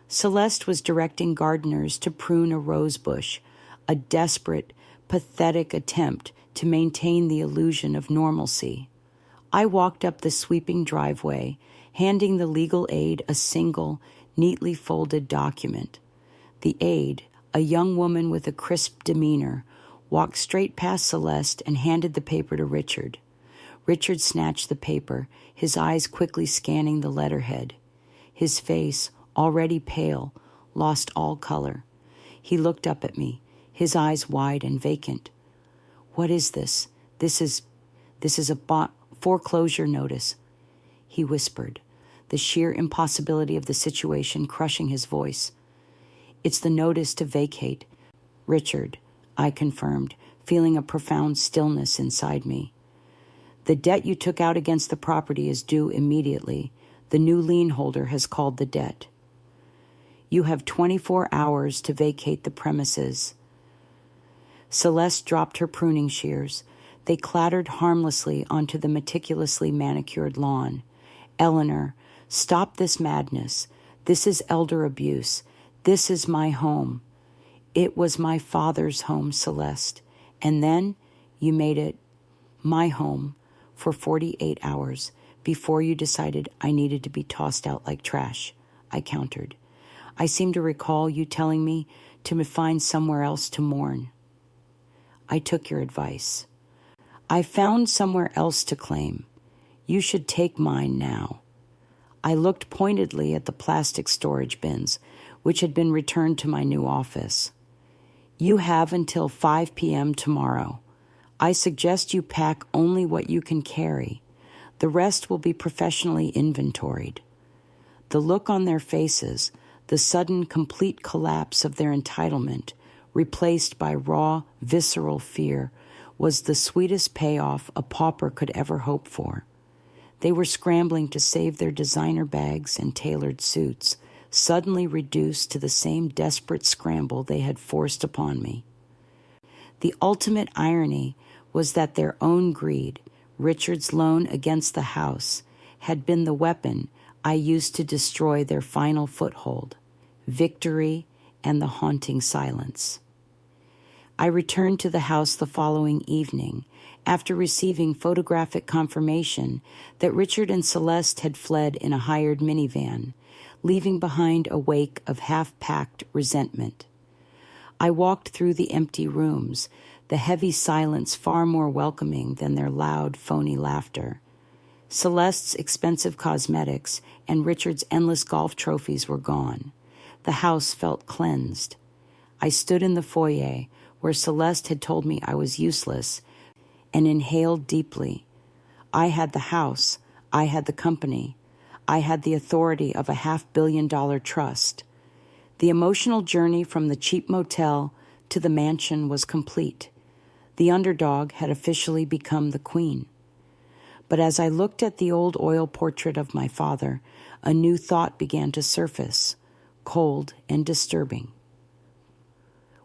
Celeste was directing gardeners to prune a rose bush, a desperate, pathetic attempt to maintain the illusion of normalcy. I walked up the sweeping driveway, handing the legal aid a single, neatly folded document. The aide, a young woman with a crisp demeanor, walked straight past Celeste and handed the paper to Richard. Richard snatched the paper, his eyes quickly scanning the letterhead. His face, already pale, lost all color. He looked up at me, his eyes wide and vacant. "What is this? This is a foreclosure notice," he whispered, the sheer impossibility of the situation crushing his voice. "It's the notice to vacate." "Richard," I confirmed, feeling a profound stillness inside me. "The debt you took out against the property is due immediately. The new lien holder has called the debt. You have 24 hours to vacate the premises." Celeste dropped her pruning shears. They clattered harmlessly onto the meticulously manicured lawn. "Eleanor, stop this madness. This is elder abuse. This is my home." "It was my father's home, Celeste. And then you made it my home for 48 hours before you decided I needed to be tossed out like trash," I countered. "I seem to recall you telling me to find somewhere else to mourn." "I took your advice. I found somewhere else to claim. You should take mine now." I looked pointedly at the plastic storage bins, which had been returned to my new office. "You have until 5 p.m. tomorrow. I suggest you pack only what you can carry. The rest will be professionally inventoried." The look on their faces, the sudden complete collapse of their entitlement, replaced by raw, visceral fear, was the sweetest payoff a pauper could ever hope for. They were scrambling to save their designer bags and tailored suits, suddenly reduced to the same desperate scramble they had forced upon me. The ultimate irony was that their own greed, Richard's loan against the house, had been the weapon I used to destroy their final foothold, victory and the haunting silence. I returned to the house the following evening after receiving photographic confirmation that Richard and Celeste had fled in a hired minivan, leaving behind a wake of half-packed resentment. I walked through the empty rooms, the heavy silence far more welcoming than their loud, phony laughter. Celeste's expensive cosmetics and Richard's endless golf trophies were gone. The house felt cleansed. I stood in the foyer, where Celeste had told me I was useless, and inhaled deeply. I had the house, I had the company, I had the authority of a $500 million trust. The emotional journey from the cheap motel to the mansion was complete. The underdog had officially become the queen. But as I looked at the old oil portrait of my father, a new thought began to surface, cold and disturbing.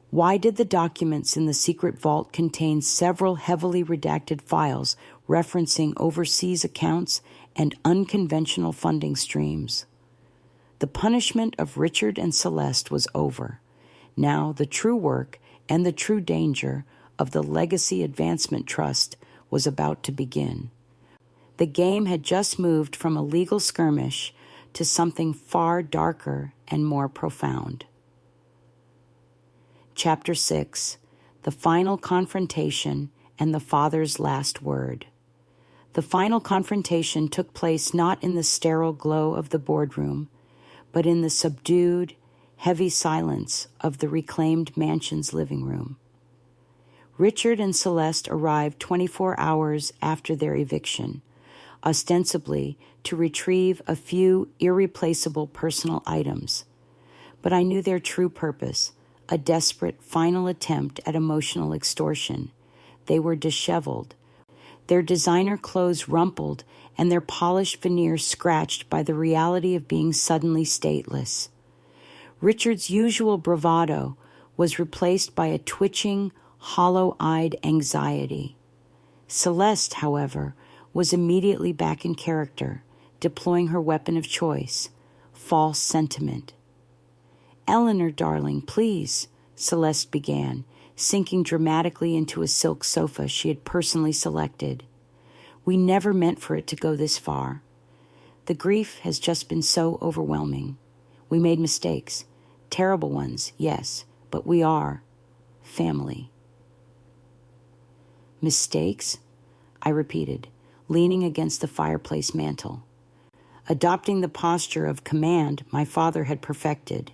Why did the documents in the secret vault contain several heavily redacted files referencing overseas accounts and unconventional funding streams? The punishment of Richard and Celeste was over. Now the true work and the true danger of the Legacy Advancement Trust was about to begin. The game had just moved from a legal skirmish to something far darker and more profound. Chapter 6, The Final Confrontation and the Father's Last Word. The final confrontation took place not in the sterile glow of the boardroom, but in the subdued, heavy silence of the reclaimed mansion's living room. Richard and Celeste arrived 24 hours after their eviction, ostensibly to retrieve a few irreplaceable personal items. But I knew their true purpose, a desperate final attempt at emotional extortion. They were disheveled, their designer clothes rumpled and their polished veneer scratched by the reality of being suddenly stateless. Richard's usual bravado was replaced by a twitching, hollow-eyed anxiety. Celeste, however, was immediately back in character, deploying her weapon of choice, false sentiment. "Eleanor, darling, please," Celeste began, sinking dramatically into a silk sofa she had personally selected. "We never meant for it to go this far. The grief has just been so overwhelming. We made mistakes, terrible ones, yes, but we are family." "Mistakes?" I repeated, leaning against the fireplace mantel, adopting the posture of command my father had perfected.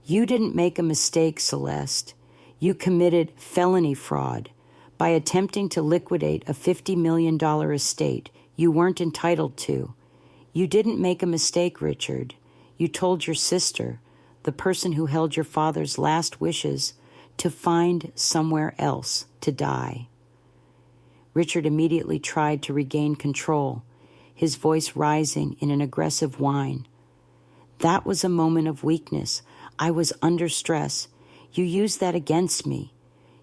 "You didn't make a mistake, Celeste. You committed felony fraud by attempting to liquidate a $50 million estate you weren't entitled to. You didn't make a mistake, Richard. You told your sister, the person who held your father's last wishes, to find somewhere else to die." Richard immediately tried to regain control, his voice rising in an aggressive whine. "That was a moment of weakness. I was under stress. You used that against me.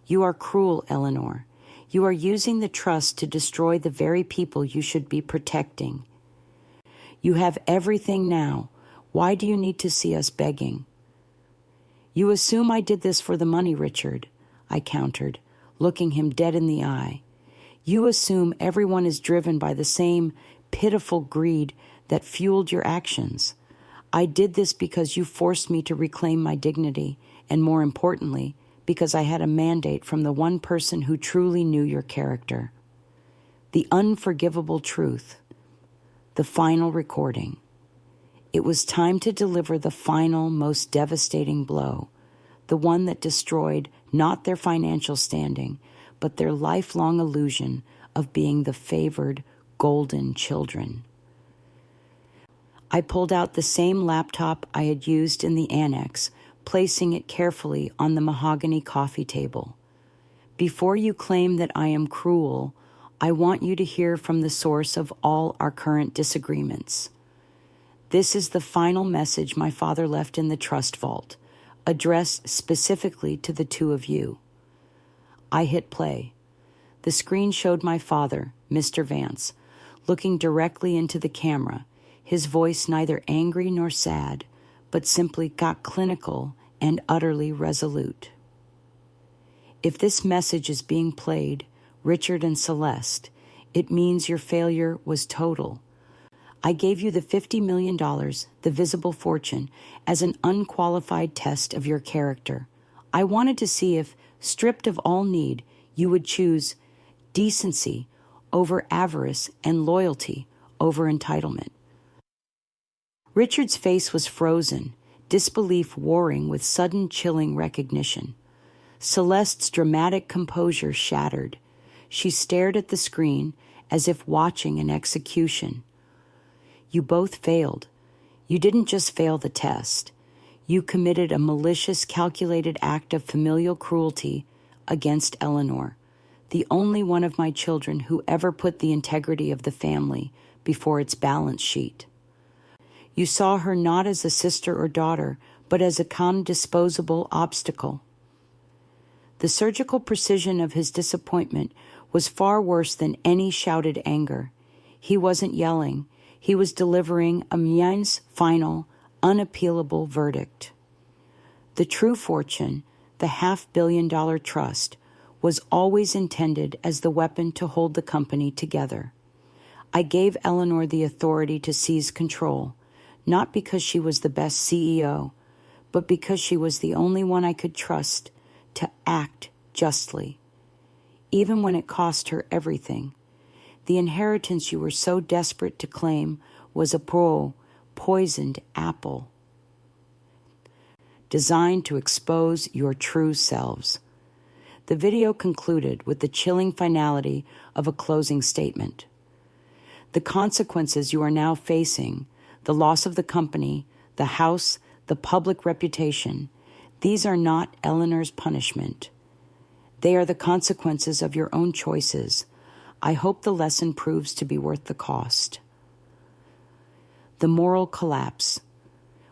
You are cruel, Eleanor. You are using the trust to destroy the very people you should be protecting. You have everything now. Why do you need to see us begging?" "You assume I did this for the money, Richard," I countered, looking him dead in the eye. "You assume everyone is driven by the same pitiful greed that fueled your actions. I did this because you forced me to reclaim my dignity, and more importantly, because I had a mandate from the one person who truly knew your character. The unforgivable truth. The final recording. It was time to deliver the final, most devastating blow, the one that destroyed not their financial standing, but their lifelong illusion of being the favored, golden children. I pulled out the same laptop I had used in the annex, placing it carefully on the mahogany coffee table. "Before you claim that I am cruel, I want you to hear from the source of all our current disagreements. This is the final message my father left in the trust vault, addressed specifically to the two of you. I hit play. The screen showed my father, Mr. Vance, looking directly into the camera, his voice neither angry nor sad, but simply got clinical and utterly resolute. If this message is being played, Richard and Celeste, it means your failure was total. I gave you the $50 million, the visible fortune, as an unqualified test of your character. I wanted to see if, stripped of all need, you would choose decency over avarice and loyalty over entitlement. Richard's face was frozen, disbelief warring with sudden chilling recognition. Celeste's dramatic composure shattered. She stared at the screen as if watching an execution. You both failed. You didn't just fail the test. You committed a malicious, calculated act of familial cruelty against Eleanor, the only one of my children who ever put the integrity of the family before its balance sheet. You saw her not as a sister or daughter, but as a disposable obstacle. The surgical precision of his disappointment was far worse than any shouted anger. He wasn't yelling. He was delivering a Mien's final, unappealable verdict. The true fortune, the $500 million trust, was always intended as the weapon to hold the company together. I gave Eleanor the authority to seize control, not because she was the best CEO, but because she was the only one I could trust to act justly, even when it cost her everything. The inheritance you were so desperate to claim was a poisoned apple, designed to expose your true selves. The video concluded with the chilling finality of a closing statement. The consequences you are now facing, the loss of the company, the house, the public reputation, these are not Eleanor's punishment. They are the consequences of your own choices. I hope the lesson proves to be worth the cost. The moral collapse.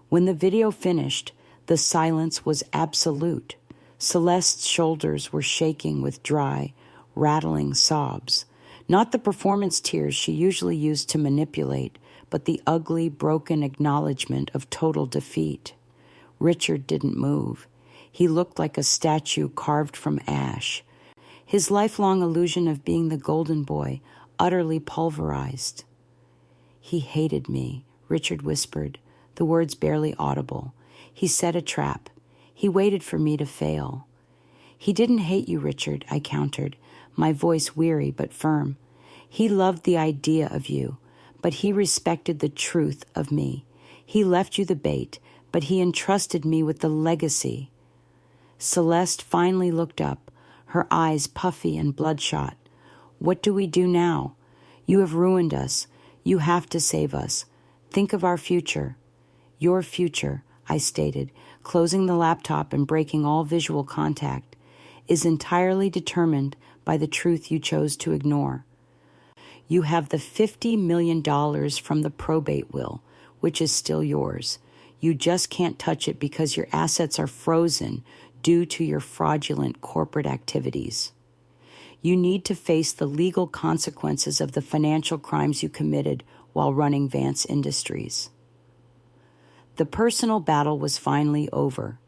When the video finished, the silence was absolute. Celeste's shoulders were shaking with dry, rattling sobs. Not the performance tears she usually used to manipulate, but the ugly, broken acknowledgement of total defeat. Richard didn't move. He looked like a statue carved from ash. His lifelong illusion of being the golden boy utterly pulverized. He hated me, Richard whispered, the words barely audible. He set a trap. He waited for me to fail. He didn't hate you, Richard, I countered, my voice weary but firm. He loved the idea of you, but he respected the truth of me. He left you the bait, but he entrusted me with the legacy. Celeste finally looked up, her eyes puffy and bloodshot. What do we do now? You have ruined us. You have to save us. Think of our future. Your future, I stated, closing the laptop and breaking all visual contact, is entirely determined by the truth you chose to ignore. You have the $50 million from the probate will, which is still yours. You just can't touch it because your assets are frozen due to your fraudulent corporate activities. You need to face the legal consequences of the financial crimes you committed while running Vance Industries. The personal battle was finally over.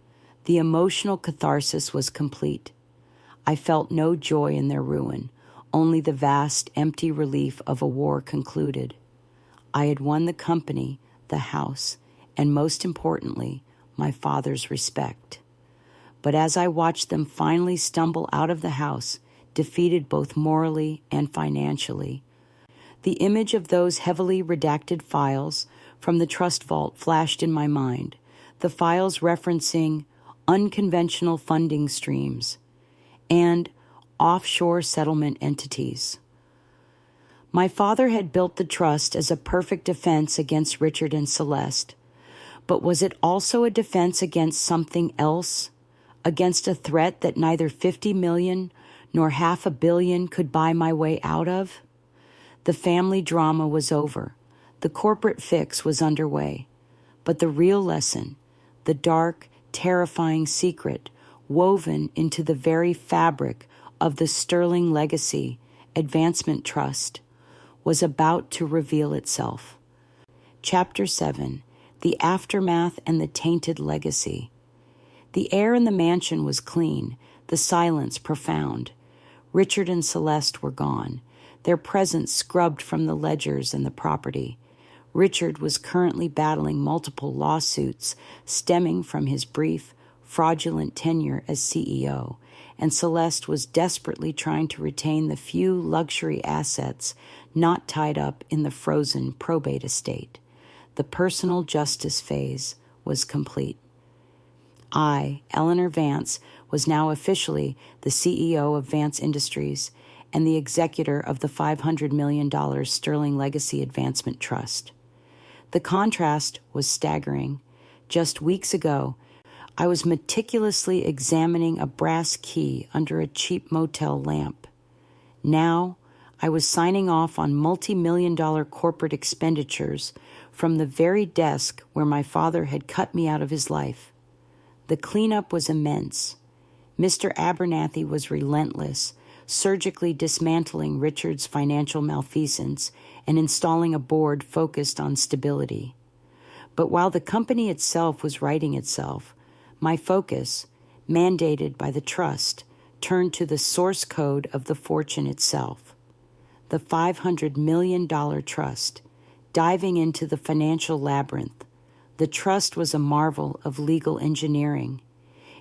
The emotional catharsis was complete. I felt no joy in their ruin, only the vast, empty relief of a war concluded. I had won the company, the house, and most importantly, my father's respect. But as I watched them finally stumble out of the house, defeated both morally and financially, the image of those heavily redacted files from the trust vault flashed in my mind, the files referencing unconventional funding streams and offshore settlement entities. My father had built the trust as a perfect defense against Richard and Celeste, but was it also a defense against something else? Against a threat that neither $50 million nor $500 million could buy my way out of? The family drama was over. The corporate fix was underway. But the real lesson, the dark, terrifying secret woven into the very fabric of the Sterling Legacy Advancement Trust, was about to reveal itself. Chapter 7, The Aftermath and the Tainted Legacy. The air in the mansion was clean, the silence profound. Richard and Celeste were gone, their presence scrubbed from the ledgers and the property. Richard was currently battling multiple lawsuits stemming from his brief, fraudulent tenure as CEO, and Celeste was desperately trying to retain the few luxury assets not tied up in the frozen probate estate. The personal justice phase was complete. I, Eleanor Vance, was now officially the CEO of Vance Industries and the executor of the $500 million Sterling Legacy Advancement Trust. The contrast was staggering. Just weeks ago, I was meticulously examining a brass key under a cheap motel lamp. Now, I was signing off on multi-million-dollar corporate expenditures from the very desk where my father had cut me out of his life. The cleanup was immense. Mr. Abernathy was relentless, surgically dismantling Richard's financial malfeasance and installing a board focused on stability. But while the company itself was righting itself, my focus, mandated by the trust, turned to the source code of the fortune itself. The $500 million trust, diving into the financial labyrinth. The trust was a marvel of legal engineering.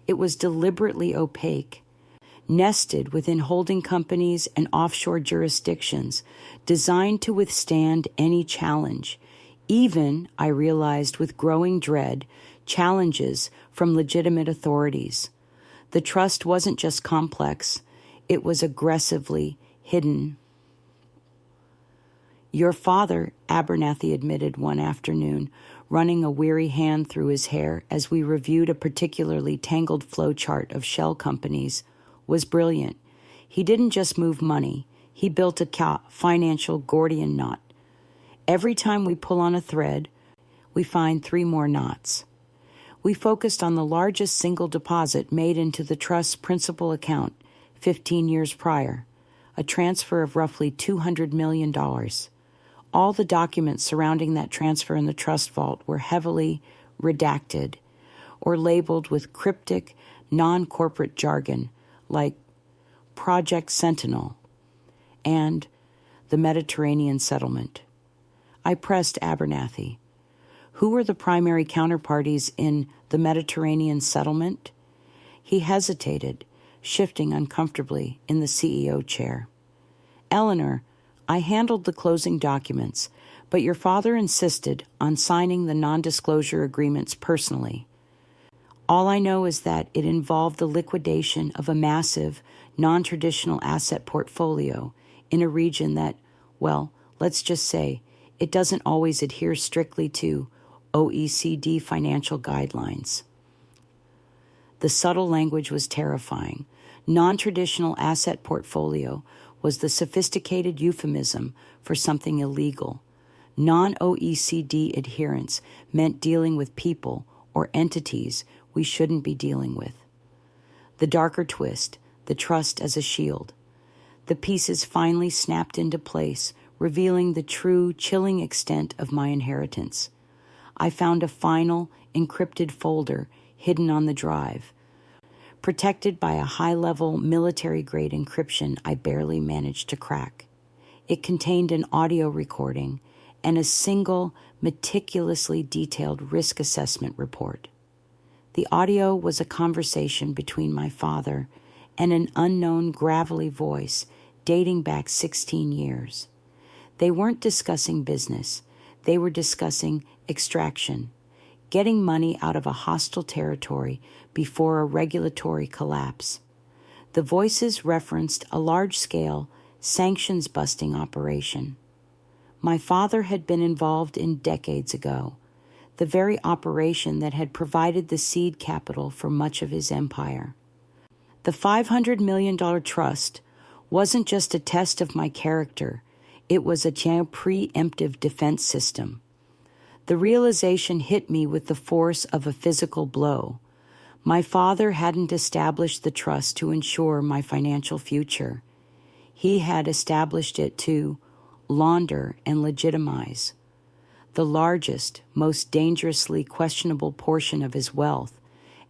It was deliberately opaque, nested within holding companies and offshore jurisdictions, designed to withstand any challenge, even, I realized with growing dread, challenges from legitimate authorities. The trust wasn't just complex, it was aggressively hidden. Your father, Abernathy admitted one afternoon, running a weary hand through his hair as we reviewed a particularly tangled flowchart of shell companies, was brilliant. He didn't just move money, he built a financial Gordian knot. Every time we pull on a thread, we find 3 more knots. We focused on the largest single deposit made into the trust's principal account 15 years prior, a transfer of roughly $200 million. All the documents surrounding that transfer in the trust vault were heavily redacted or labeled with cryptic, non-corporate jargon like Project Sentinel and the Mediterranean Settlement. I pressed Abernathy. Who were the primary counterparties in the Mediterranean Settlement? He hesitated, shifting uncomfortably in the CEO chair. Eleanor, I handled the closing documents, but your father insisted on signing the non-disclosure agreements personally. All I know is that it involved the liquidation of a massive, non-traditional asset portfolio in a region that, well, let's just say, it doesn't always adhere strictly to OECD financial guidelines. The subtle language was terrifying. Non-traditional asset portfolio was the sophisticated euphemism for something illegal. Non-OECD adherence meant dealing with people or entities we shouldn't be dealing with. The darker twist, the trust as a shield. The pieces finally snapped into place, revealing the true, chilling extent of my inheritance. I found a final, encrypted folder hidden on the drive, protected by a high-level military-grade encryption I barely managed to crack. It contained an audio recording and a single, meticulously detailed risk assessment report. The audio was a conversation between my father and an unknown gravelly voice dating back 16 years. They weren't discussing business. They were discussing extraction, getting money out of a hostile territory before a regulatory collapse. The voices referenced a large-scale, sanctions-busting operation. My father had been involved in decades ago, the very operation that had provided the seed capital for much of his empire. The $500 million trust wasn't just a test of my character, it was a preemptive defense system. The realization hit me with the force of a physical blow. My father hadn't established the trust to ensure my financial future. He had established it to launder and legitimize the largest, most dangerously questionable portion of his wealth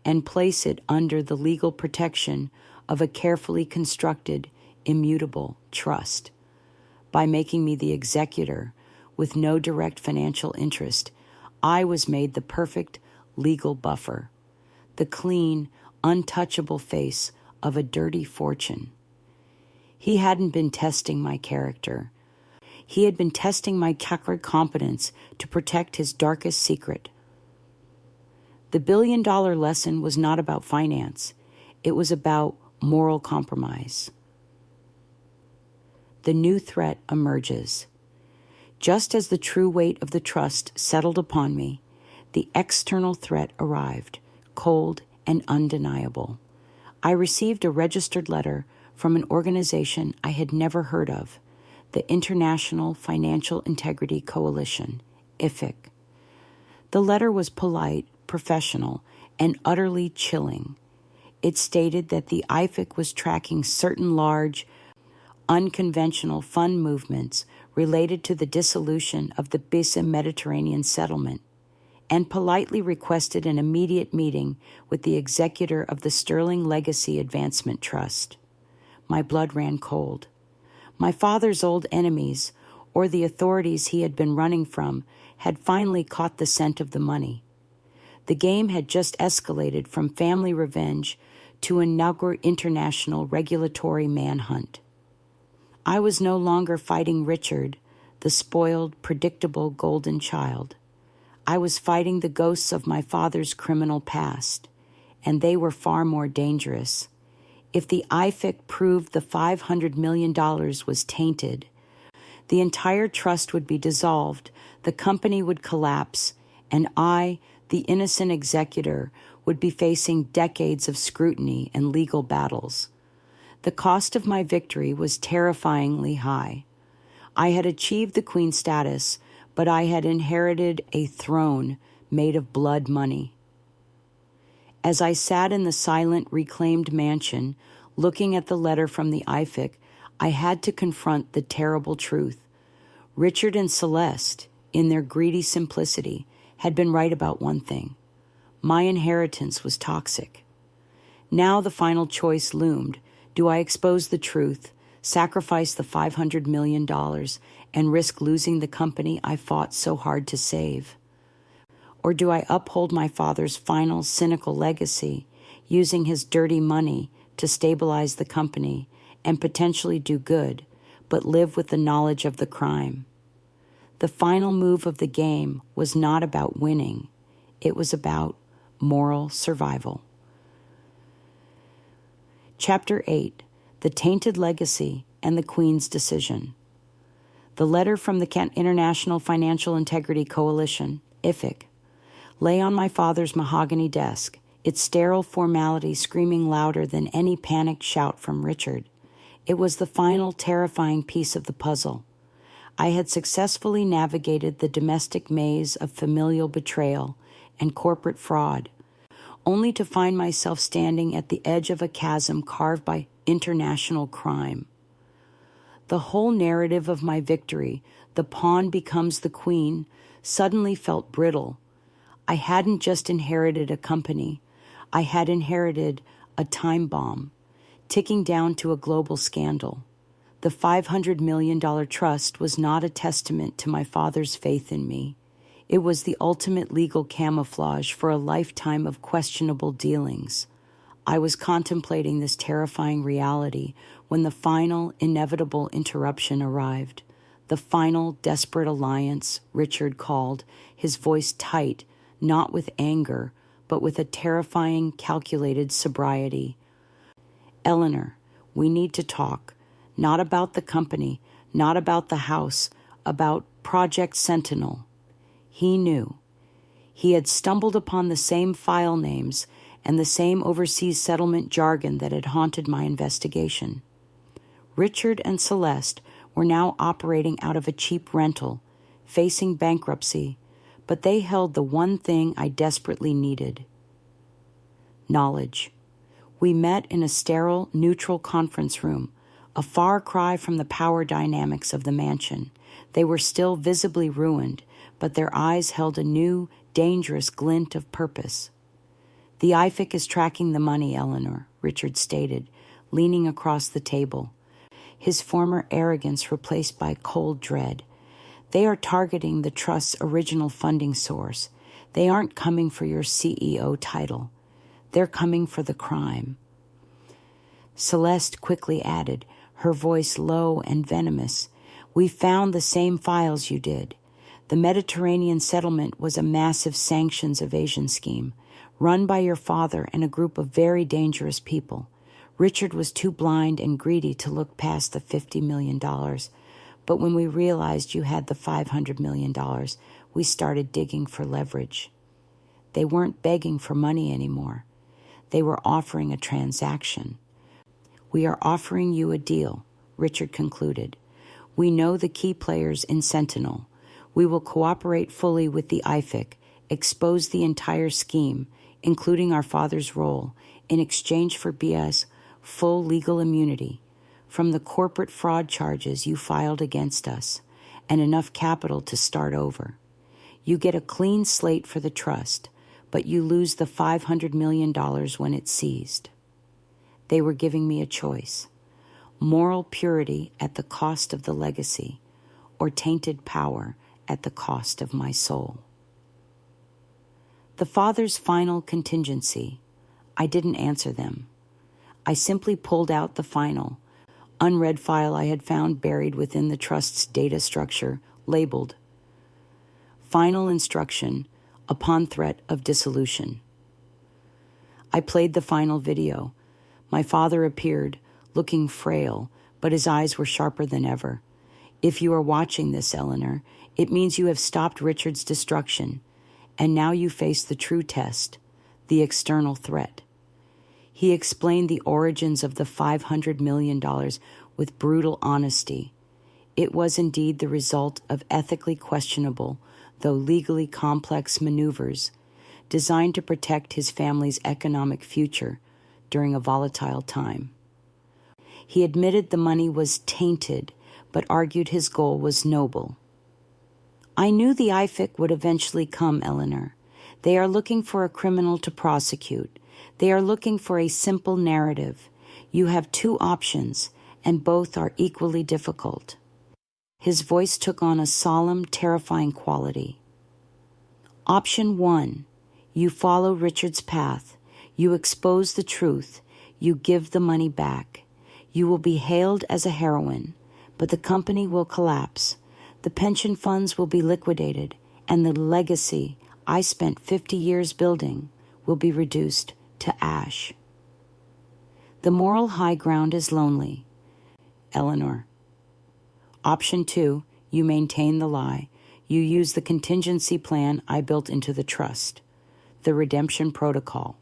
and place it under the legal protection of a carefully constructed, immutable trust. By making me the executor with no direct financial interest, I was made the perfect legal buffer, the clean, untouchable face of a dirty fortune. He hadn't been testing my character. He had been testing my competence to protect his darkest secret. The billion-dollar lesson was not about finance. It was about moral compromise. The new threat emerges. Just as the true weight of the trust settled upon me, the external threat arrived, cold and undeniable. I received a registered letter from an organization I had never heard of, the International Financial Integrity Coalition, IFIC. The letter was polite, professional, and utterly chilling. It stated that the IFIC was tracking certain large, unconventional fund movements related to the dissolution of the Bisa Mediterranean settlement, and politely requested an immediate meeting with the executor of the Sterling Legacy Advancement Trust. My blood ran cold. My father's old enemies, or the authorities he had been running from, had finally caught the scent of the money. The game had just escalated from family revenge to an international regulatory manhunt. I was no longer fighting Richard, the spoiled, predictable golden child. I was fighting the ghosts of my father's criminal past, and they were far more dangerous. If the IFIC proved the $500 million was tainted, the entire trust would be dissolved, the company would collapse, and I, the innocent executor, would be facing decades of scrutiny and legal battles. The cost of my victory was terrifyingly high. I had achieved the queen status, but I had inherited a throne made of blood money. As I sat in the silent, reclaimed mansion, looking at the letter from the IFIC, I had to confront the terrible truth. Richard and Celeste, in their greedy simplicity, had been right about one thing. My inheritance was toxic. Now the final choice loomed. Do I expose the truth, sacrifice the $500 million, and risk losing the company I fought so hard to save? Or do I uphold my father's final cynical legacy, using his dirty money to stabilize the company and potentially do good, but live with the knowledge of the crime? The final move of the game was not about winning. It was about moral survival. Chapter 8, The Tainted Legacy and the Queen's Decision. The letter from the International Financial Integrity Coalition, IFIC, lay on my father's mahogany desk, its sterile formality screaming louder than any panicked shout from Richard. It was the final terrifying piece of the puzzle. I had successfully navigated the domestic maze of familial betrayal and corporate fraud, only to find myself standing at the edge of a chasm carved by international crime. The whole narrative of my victory, the pawn becomes the queen, suddenly felt brittle. I hadn't just inherited a company. I had inherited a time bomb, ticking down to a global scandal. The $500 million trust was not a testament to my father's faith in me. It was the ultimate legal camouflage for a lifetime of questionable dealings. I was contemplating this terrifying reality when the final, inevitable interruption arrived. The final, desperate alliance, Richard called, his voice tight, not with anger, but with a terrifying, calculated sobriety. Eleanor, we need to talk. Not about the company, not about the house, about Project Sentinel. He knew. He had stumbled upon the same file names and the same overseas settlement jargon that had haunted my investigation. Richard and Celeste were now operating out of a cheap rental, facing bankruptcy, but they held the one thing I desperately needed: knowledge. We met in a sterile, neutral conference room, a far cry from the power dynamics of the mansion. They were still visibly ruined, but their eyes held a new, dangerous glint of purpose. "The IFIC is tracking the money, Eleanor," Richard stated, leaning across the table, his former arrogance replaced by cold dread. "They are targeting the trust's original funding source. They aren't coming for your CEO title. They're coming for the crime." Celeste quickly added, her voice low and venomous, "We found the same files you did. The Mediterranean settlement was a massive sanctions evasion scheme, run by your father and a group of very dangerous people. Richard was too blind and greedy to look past the $50 million, but when we realized you had the $500 million, we started digging for leverage. They weren't begging for money anymore. They were offering a transaction. We are offering you a deal," Richard concluded. "We know the key players in Sentinel. We will cooperate fully with the IFIC, expose the entire scheme, including our father's role, in exchange for BS full legal immunity from the corporate fraud charges you filed against us, and enough capital to start over. You get a clean slate for the trust, but you lose the $500 million when it's seized." They were giving me a choice: moral purity at the cost of the legacy, or tainted power at the cost of my soul. The father's final contingency. I didn't answer them. I simply pulled out the final, unread file I had found buried within the trust's data structure, labeled "Final Instruction upon threat of dissolution." I played the final video. My father appeared, looking frail, but his eyes were sharper than ever. "If you are watching this, Eleanor, it means you have stopped Richard's destruction, and now you face the true test, the external threat." He explained the origins of the $500 million with brutal honesty. It was indeed the result of ethically questionable, though legally complex maneuvers designed to protect his family's economic future during a volatile time. He admitted the money was tainted, but argued his goal was noble. "I knew the IFIC would eventually come, Eleanor. They are looking for a criminal to prosecute. They are looking for a simple narrative. You have two options, and both are equally difficult." His voice took on a solemn, terrifying quality. "Option 1, you follow Richard's path. You expose the truth. You give the money back. You will be hailed as a heroine, but the company will collapse. The pension funds will be liquidated, and the legacy I spent 50 years building will be reduced to ash. The moral high ground is lonely. Eleanor. Option 2, you maintain the lie. You use the contingency plan I built into the trust, the redemption protocol."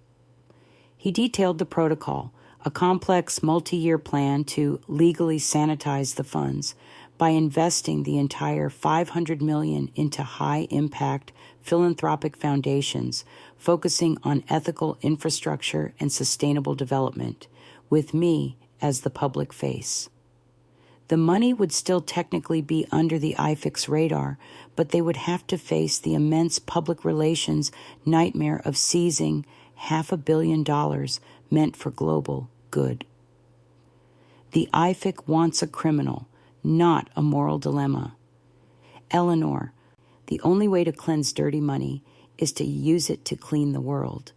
He detailed the protocol, a complex multi-year plan to legally sanitize the funds by investing the entire $500 million into high-impact philanthropic foundations focusing on ethical infrastructure and sustainable development, with me as the public face. The money would still technically be under the IFIC's radar, but they would have to face the immense public relations nightmare of seizing $500 million meant for global good. The IFIC wants a criminal, not a moral dilemma. Eleanor, the only way to cleanse dirty money is to use it to clean the world.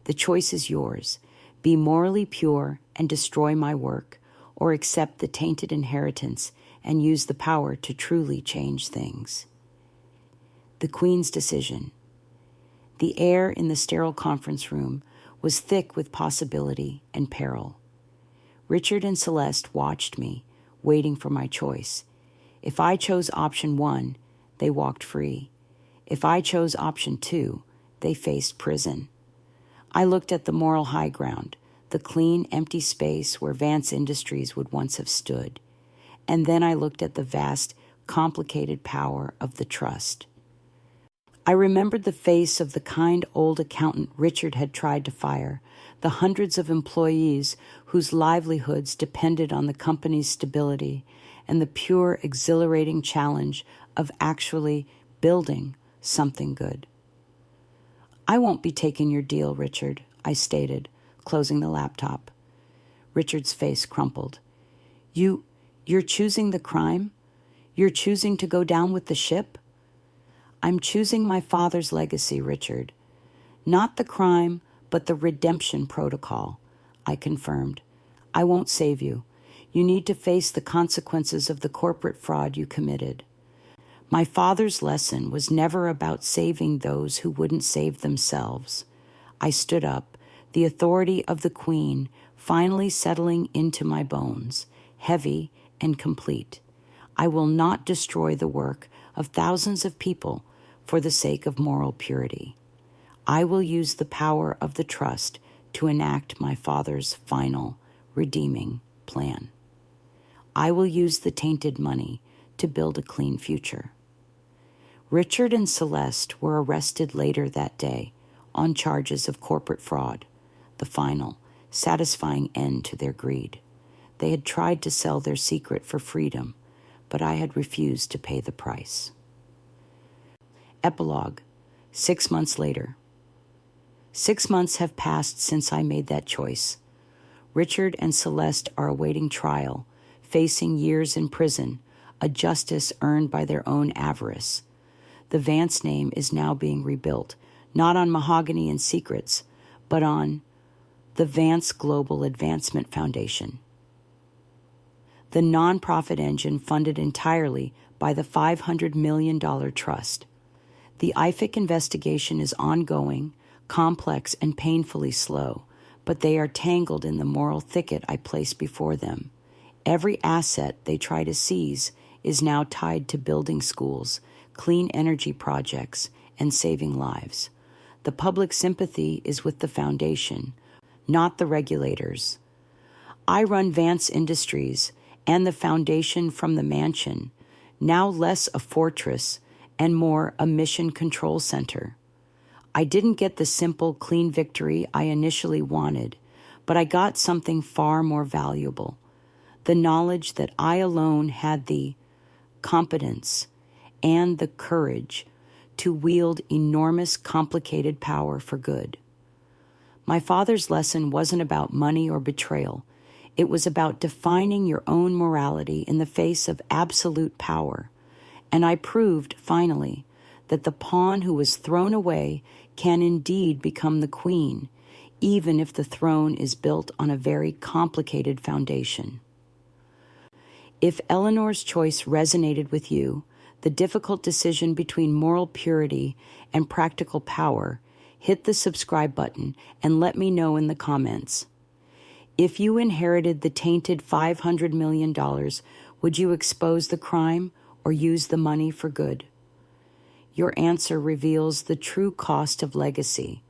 The choice is yours. Be morally pure and destroy my work, or accept the tainted inheritance and use the power to truly change things. The Queen's decision. The air in the sterile conference room was thick with possibility and peril. Richard and Celeste watched me, waiting for my choice. If I chose option 1, they walked free. If I chose option 2, they faced prison. I looked at the moral high ground, the clean, empty space where Vance Industries would once have stood. And then I looked at the vast, complicated power of the trust. I remembered the face of the kind old accountant Richard had tried to fire, the hundreds of employees whose livelihoods depended on the company's stability, and the pure, exhilarating challenge of actually building something good. "I won't be taking your deal, Richard," I stated, closing the laptop. Richard's face crumpled. You're choosing the crime? You're choosing to go down with the ship?" "I'm choosing my father's legacy, Richard. Not the crime, but the redemption protocol," I confirmed. "I won't save you. You need to face the consequences of the corporate fraud you committed." My father's lesson was never about saving those who wouldn't save themselves. I stood up, the authority of the Queen finally settling into my bones, heavy and complete. I will not destroy the work of thousands of people for the sake of moral purity. I will use the power of the trust to enact my father's final, redeeming plan. I will use the tainted money to build a clean future. Richard and Celeste were arrested later that day on charges of corporate fraud, the final, satisfying end to their greed. They had tried to sell their secret for freedom, but I had refused to pay the price. Epilogue, 6 months later. 6 months have passed since I made that choice. Richard and Celeste are awaiting trial, facing years in prison, a justice earned by their own avarice. The Vance name is now being rebuilt, not on mahogany and secrets, but on the Vance Global Advancement Foundation, the nonprofit engine funded entirely by the $500 million trust. The IFIC investigation is ongoing, complex, and painfully slow, but they are tangled in the moral thicket I place before them. Every asset they try to seize is now tied to building schools, clean energy projects, and saving lives. The public sympathy is with the foundation, not the regulators. I run Vance Industries and the foundation from the mansion, now less a fortress and more a mission control center. I didn't get the simple, clean victory I initially wanted, but I got something far more valuable: the knowledge that I alone had the competence and the courage to wield enormous, complicated power for good. My father's lesson wasn't about money or betrayal. It was about defining your own morality in the face of absolute power. And I proved, finally, that the pawn who was thrown away can indeed become the queen, even if the throne is built on a very complicated foundation. If Eleanor's choice resonated with you, the difficult decision between moral purity and practical power, hit the subscribe button and let me know in the comments. If you inherited the tainted $500 million, would you expose the crime or use the money for good? Your answer reveals the true cost of legacy,